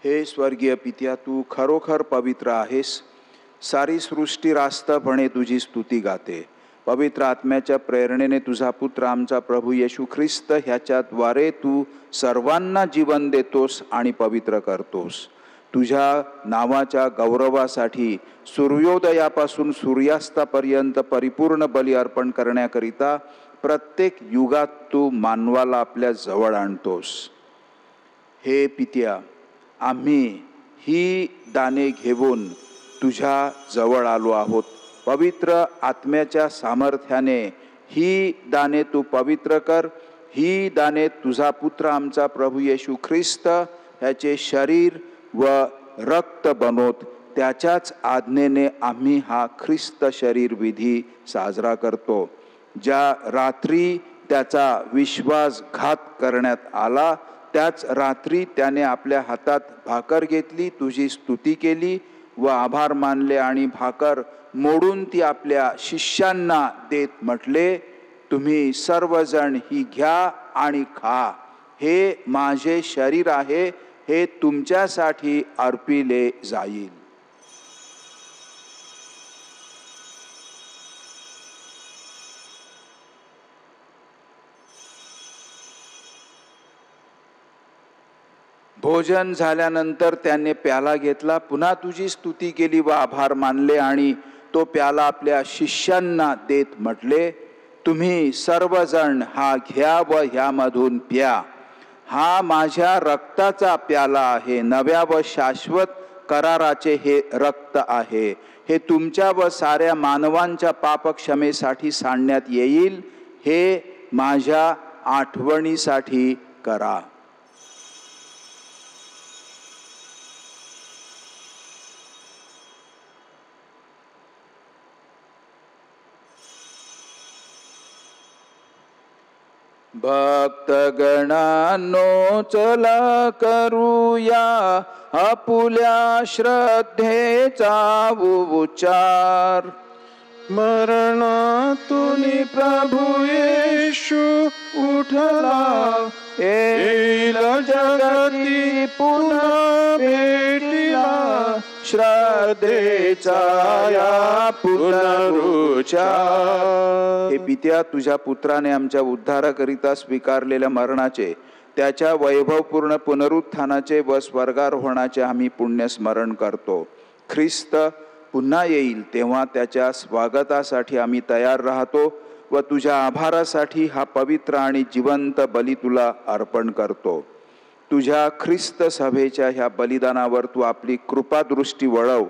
A: हे स्वर्गीय पित्या, तू खरोखर पवित्र आहेस. सारी सृष्टी रास्तपणे तुझी स्तुती गाते. पवित्र आत्म्याच्या प्रेरणेने तुझा पुत्र आमचा प्रभू येशू ख्रिस्त ह्याच्याद्वारे तू सर्वांना जीवन देतोस आणि पवित्र करतोस. तुझ्या नावाच्या गौरवासाठी सूर्योदयापासून सूर्यास्तापर्यंत परिपूर्ण बली अर्पण करण्याकरिता प्रत्येक युगात तू मानवाला आपल्या जवळ आणतोस. हे पित्या, आम्ही ही दाने घेऊन तुझ्या जवळ आलो आहोत. पवित्र आत्म्याच्या सामर्थ्याने ही दाने तू पवित्र कर. ही दाने तुझा पुत्र आमचा प्रभू येशू ख्रिस्त ह्याचे शरीर व रक्त बनवत त्याच्याच आज्ञेने आम्ही हा ख्रिस्त शरीर विधी साजरा करतो. ज्या रात्री त्याचा विश्वासघात करण्यात आला त्याच रात्री त्याने आपल्या हातात भाकर घेतली, तुझी स्तुती केली व आभार मानले आणि भाकर मोडून ती आपल्या शिष्यांना देत म्हटले, तुम्ही सर्वजण ही घ्या आणि खा. हे माझे शरीर आहे, हे तुमच्यासाठी अर्पिले जाईल. भोजन झाल्यानंतर त्याने प्याला घेतला, पुन्हा तुझी स्तुती केली व आभार मानले आणि तो प्याला आपल्या शिष्यांना देत म्हटले, तुम्ही सर्वजण हा घ्या व ह्यामधून प्या. हा माझ्या रक्ताचा प्याला आहे, नव्या व शाश्वत कराराचे हे रक्त आहे. हे तुमच्या व साऱ्या मानवांच्या पापक्षमेसाठी सांडण्यात येईल. हे माझ्या आठवणीसाठी करा. भक्तगणांनो चला करूया आपुल्या श्रद्धेचा उच्चार.
B: मरणातून प्रभू येशू उठला, येईल जगती पुन्हा भेटीला. श्रद्धेचा या पुनरुच्चार.
A: हे पित्या, तुझ्या पुत्राने आमच्या उद्धाराकरिता स्वीकारलेल्या मरणाचे, त्याच्या वैभवपूर्ण पुनरुत्थानाचे व स्वर्गारोहणाचे आम्ही पुण्य स्मरण करतो. ख्रिस्त पुन्हा येईल तेव्हा त्याच्या स्वागतासाठी आम्ही तयार राहतो व तुझ्या आभारासाठी हा पवित्र आणि जिवंत बली तुला अर्पण करतो. तुझ्या ख्रिस्त सभेच्या ह्या बलिदानावर तू आपली कृपादृष्टी वळव.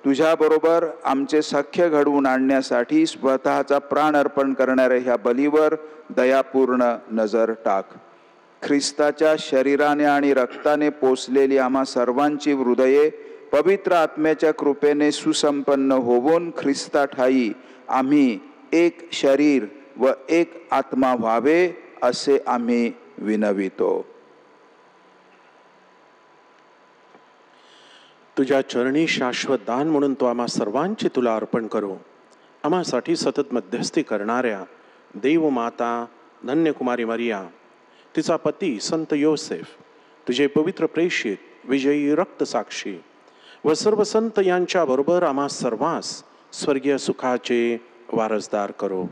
A: तुझ्याबरोबर आमचे सख्य घडवून आणण्यासाठी स्वतःचा प्राण अर्पण करणाऱ्या ह्या बलीवर दयापूर्ण नजर टाक. ख्रिस्ताच्या शरीराने आणि रक्ताने पोसलेली आम्हा सर्वांची हृदये पवित्र आत्म्याच्या कृपेने सुसंपन्न होऊन ख्रिस्ताठायी आम्ही एक शरीर व एक आत्मा व्हावे असे आम्ही विनवितो.
B: तुझ्या चरणी शाश्वत दान म्हणून तो आम्हा सर्वांची तुला अर्पण करू. आम्हासाठी सतत मध्यस्थी करणाऱ्या देवमाता धन्यकुमारी मरिया, तिचा पती संत योसेफ, तुझे पवित्र प्रेषित विजयी रक्तसाक्षी व सर्व संत यांच्याबरोबर आम्हा सर्वांस स्वर्गीय सुखाचे वारसदार करो.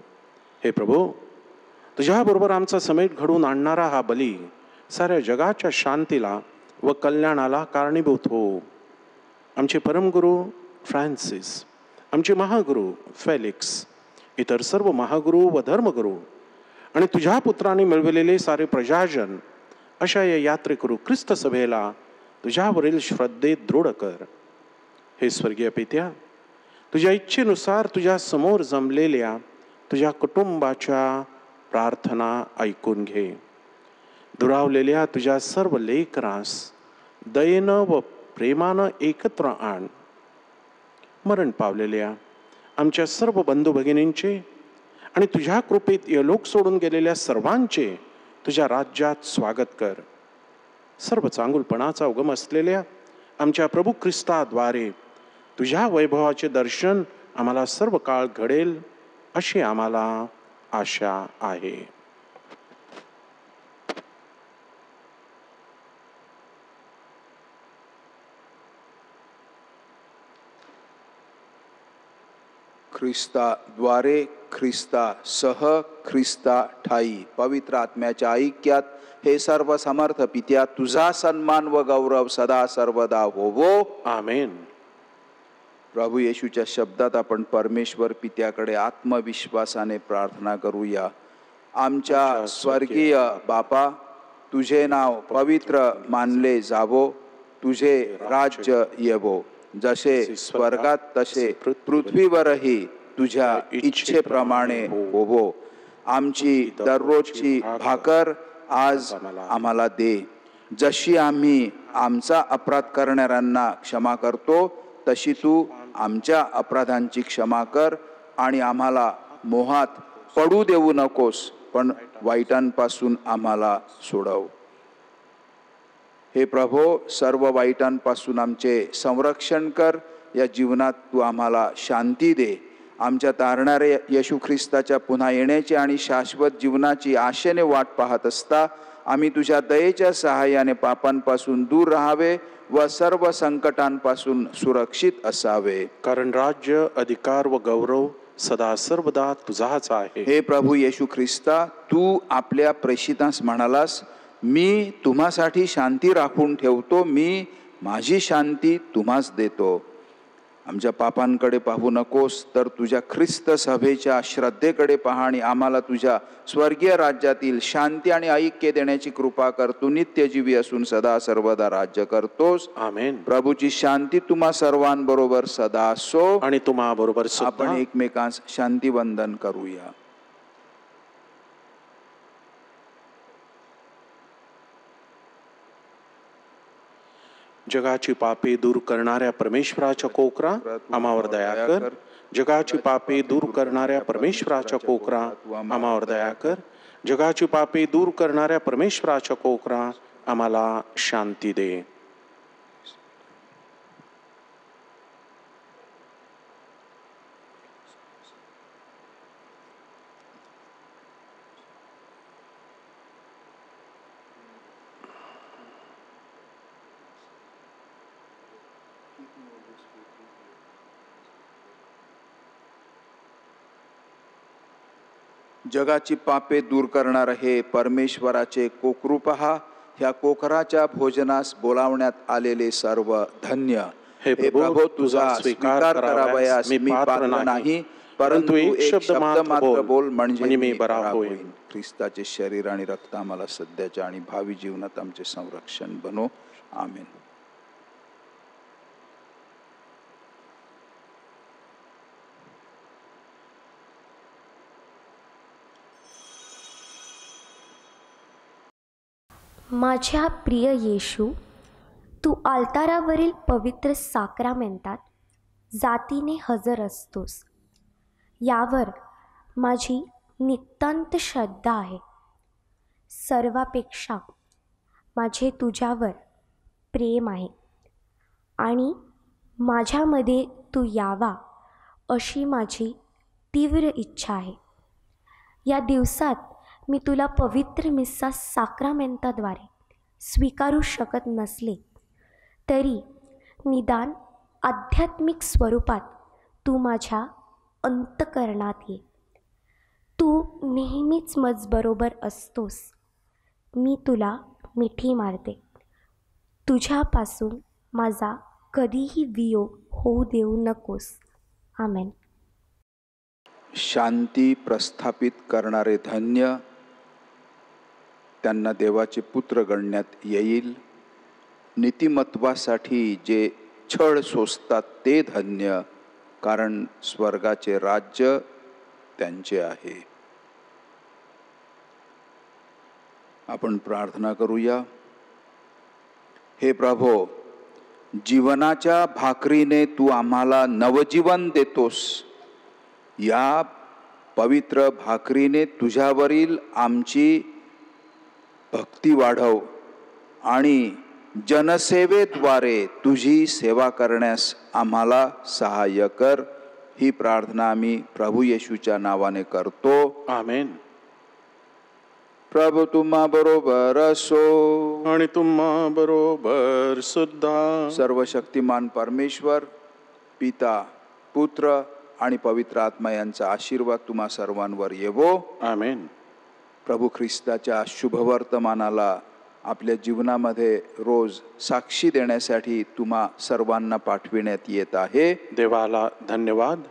B: हे प्रभू, तुझ्याबरोबर आमचा समेट घडवून आणणारा हा बली साऱ्या जगाच्या शांतीला व कल्याणाला कारणीभूत हो. आमचे परमगुरू फ्रान्सिस, आमचे महागुरू फेलिक्स, इतर सर्व महागुरू व धर्मगुरू आणि तुझ्या पुत्राने मिळविलेले सारे प्रजाजन अशा या यात्रेकरू ख्रिस्त सभेला तुझ्यावरील श्रद्धेत दृढ कर. हे स्वर्गीय पित्या, तुझ्या इच्छेनुसार तुझ्या समोर जमलेल्या तुझ्या कुटुंबाच्या प्रार्थना ऐकून घे. दुरावलेल्या तुझ्या सर्व लेकरास दयेनं व प्रेमानं एकत्र आण. मरण पावलेल्या आमच्या सर्व बंधू भगिनींचे आणि तुझ्या कृपेत यलोक सोडून गेलेल्या सर्वांचे तुझ्या राज्यात स्वागत कर. सर्व चांगुलपणाचा उगम असलेल्या आमच्या प्रभू ख्रिस्ताद्वारे तुझ्या वैभवाचे दर्शन आम्हाला सर्व काळ घडेल अशी आम्हाला आशा आहे.
A: ख्रिस्ताद्वारे, ख्रिस्तासह, ख्रिस्ताठायी पवित्र आत्म्याच्या ऐक्यात हे सर्व समर्थ पित्या, तुझा सन्मान व गौरव सदा सर्वदा होवो.
B: आमेन.
A: प्रभू येशूच्या शब्दात आपण परमेश्वर पित्याकडे आत्मविश्वासाने प्रार्थना करूया. आमच्या स्वर्गीय बापा, तुझे नाव पवित्र मानले जावो, तुझे राज्य येवो, जसे स्वर्गात तसे पृथ्वीवरही तुझ्या इच्छेप्रमाणे होवो. आमची दररोजची भाकर आज आम्हाला दे. जशी आम्ही आमचा अपराध करणाऱ्यांना क्षमा करतो, तशी तू आमच्या अपराधांची क्षमा कर. आणि आम्हाला मोहात पडू देऊ नकोस, पण वाईटांपासून आम्हाला सोडव. हे प्रभो, सर्व वाईटांपासून आमचे संरक्षण कर. या जीवनात तू आम्हाला शांती दे. आमच्या तारणाऱ्या येशू ख्रिस्ताच्या पुन्हा येण्याची आणि शाश्वत जीवनाची आशेने वाट पाहत असता आम्ही तुझ्या दयेच्या सहाय्याने पापांपासून दूर राहावे व सर्व संकटांपासून सुरक्षित असावे.
B: कारण राज्य, अधिकार व गौरव सदा सर्वदा तुझाच आहे.
A: हे प्रभू येशू ख्रिस्ता, तू आपल्या प्रेषितांस म्हणालास, मी तुम्हासाठी शांती राखून ठेवतो, मी माझी शांती तुम्हास देतो. आमच्या पापांकडे पाहू नकोस, तर तुझ्या ख्रिस्त सभेच्या श्रद्धेकडे पहा आणि आम्हाला तुझ्या स्वर्गीय राज्यातील शांती आणि ऐक्य देण्याची कृपा कर. तू नित्यजीवी असून सदा सर्वदा राज्य करतोस.
B: आमेन.
A: प्रभूची शांती तुम्हा सर्वांबरोबर सदा असो.
B: आणि तुम्हा बरोबर
A: आपण एकमेकांस शांती वंदन करूया.
B: जगाची पापे दूर करणाऱ्या परमेश्वराच्या कोकरा, आम्हावर दया कर. जगाची पापे दूर करणाऱ्या परमेश्वराच्या कोकरा, आम्हावर दया कर. जगाची पापे दूर करणाऱ्या परमेश्वराच्या कोकरा, आम्हाला शांती दे.
A: जगाची पापे दूर करणार हे परमेश्वराचे कोकरू पहा. ह्या कोकराच्या भोजनास बोलावण्यात आलेले सर्व धन्य.
B: हे प्रभो,
A: तुझा स्वीकार करावयास मी पात्र नाही, परंतु एक शब्द मात्र बोल म्हणजे मी बरा होईन. ख्रिस्ताचे शरीर आणि रक्त आम्हाला सध्याच्या आणि भावी जीवनात आमचे संरक्षण बनो. आमेन.
C: माझ्या प्रिय येशू, तू आल्तारावरील पवित्र साक्रामेंटात जातीने हजर असतोस, यावर माझी नितांत श्रद्धा आहे. सर्वापेक्षा माझे तुझ्यावर प्रेम आहे आणि माझ्यामध्ये तू यावा अशी माझी तीव्र इच्छा आहे. या दिवसात मी तुला पवित्र मिस्सा साक्रामेंटाद्वारे स्वीकारू शकत नसले तरी निदान आध्यात्मिक स्वरूपात तू माझ्या अंतःकरणात ये. तू नेहमीच मजबरोबर असतोस. मी तुला मिठी मारते. तुझ्यापासून माझा कधीही वियोग होऊ देऊ नकोस. आमेन.
A: शांती प्रस्थापित करणारे धन्य, त्यांना देवाचे पुत्र गणण्यात येईल. नीतिमत्वासाठी जे छळ सोसतात ते धन्य, कारण स्वर्गाचे राज्य त्यांचे आहे. आपण प्रार्थना करूया. हे प्रभो, जीवनाच्या भाकरीने तू आम्हाला नवजीवन देतोस. या पवित्र भाकरीने तुझ्यावरील आमची भक्ती वाढव आणि जनसेवेद्वारे तुझी सेवा करण्यास आम्हाला सहाय्य कर. ही प्रार्थना आम्ही प्रभू येशूच्या नावाने करतो.
B: आमेन.
A: प्रभू तुम्हा बरोबर असो
B: आणि तुम्हा बरोबर सुद्धा.
A: सर्व शक्तिमान परमेश्वर, पिता, पुत्र आणि पवित्र आत्मा यांचा आशीर्वाद तुम्हा सर्वांवर येवो.
B: आमेन.
A: प्रभू ख्रिस्ताच्या शुभवर्तमानाला आपल्या जीवनामध्ये रोज साक्षी देण्यासाठी तुम्हा सर्वांना पाठविण्यात येत आहे.
B: देवाला धन्यवाद.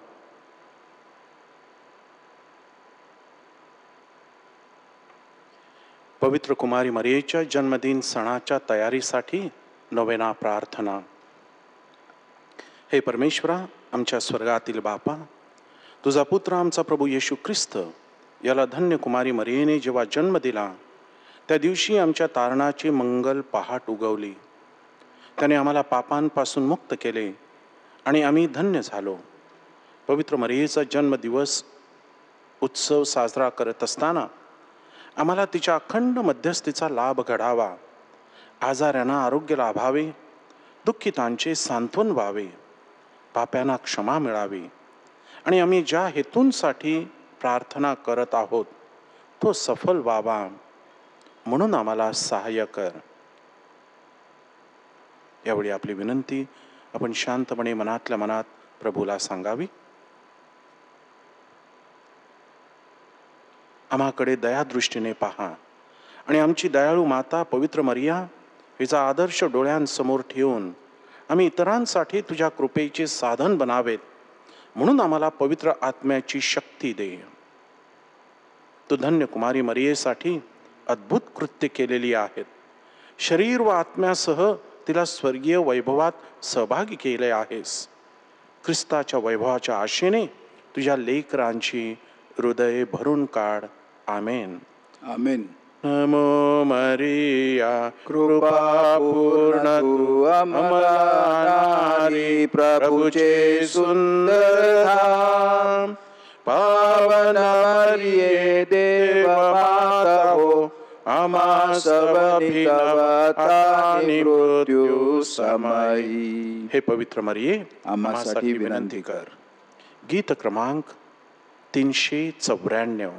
B: पवित्र कुमारी मरियेच्या जन्मदिन सणाच्या तयारीसाठी नवेना प्रार्थना. हे परमेश्वरा, आमच्या स्वर्गातील बापा, तुझा पुत्र आमचा प्रभू येशू ख्रिस्त याला धन्य कुमारी मरियेने जेव्हा जन्म दिला, त्या दिवशी आमच्या तारणाची मंगल पहाट उगवली. त्याने आम्हाला पापांपासून मुक्त केले आणि आम्ही धन्य झालो. पवित्र मरियेचा जन्मदिवस उत्सव साजरा करत असताना आम्हाला तिच्या अखंड मध्यस्थीचा लाभ घडावा. आजाऱ्यांना आरोग्य लाभावे, दुःखितांचे सांत्वन व्हावे, पाप्यांना क्षमा मिळावी आणि आम्ही ज्या हेतूंसाठी प्रार्थना करत आहोत तो सफल व्हावा, म्हणून आम्हाला सहाय्य कर. यावेळी आपली विनंती आपण शांतपणे मनातल्या मनात प्रभूला सांगावी. आम्हाकडे दयादृष्टीने पहा आणि आमची दयाळू माता पवित्र मरिया हिचा आदर्श डोळ्यांसमोर ठेवून आम्ही इतरांसाठी तुझ्या कृपेचे साधन बनावेत म्हणून आम्हाला पवित्र आत्म्याची शक्ती दे. तू धन्य कुमारी मरियेसाठी अद्भुत कृत्य केलेली आहेत. शरीर व आत्म्यासह तिला स्वर्गीय वैभवात सहभागी केले आहेस. ख्रिस्ताच्या वैभवाच्या आशेने तुझ्या लेकरांची हृदय भरून काढ. आमेन.
A: आमेन.
B: नमो मरिया कृपा पूर्ण तू अमलारी प्रभुचे सुंदर धाम. पावन मरिये देव माता हो आम्हा सबनी तवातानी मृत्यू समयी. हे पवित्र मरिये आम्हासाठी विनंती कर. गीत क्रमांक 394.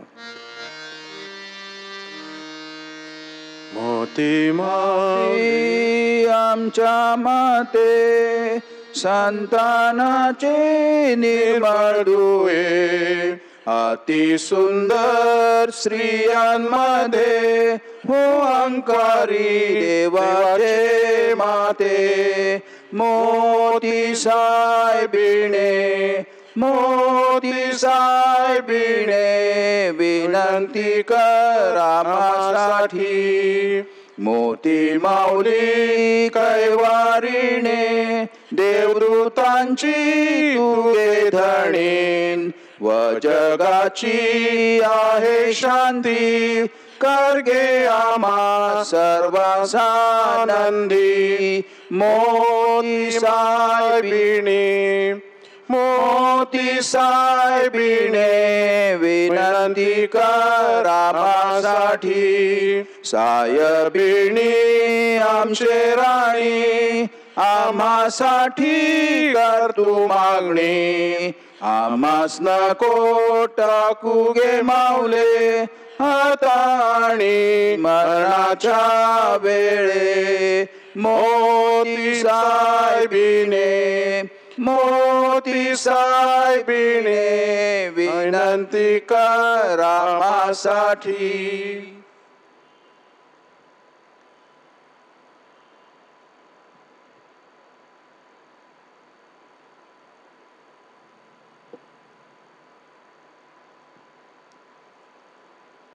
B: मोती माऊली
A: आमच्या माते संतानाचे निर्मळ दुवे अति सुंदर स्त्रियांमध्ये हो अंकारी देवाचे माते. मोती साहेबिणे मोती साहेबिणे विनंती कर आम्हासाठी. मोती माऊली कैवारीने देवदूतांची तुगे धणीन व जगाची आहे शांती. करगे आम्हा सर्वांसानंदी. मोती साहेबिणे मोती साहेबिणे विनंती कर आम्हासाठी. साहेबिणी आमचे राणी आम्हासाठी कर तू मागणी. आम्हास नको टाकू गे माऊले हाताळी मरणाच्या वेळे. मोती साहेबिने मोती साहेबिने विनंती कर आम्हासाठी.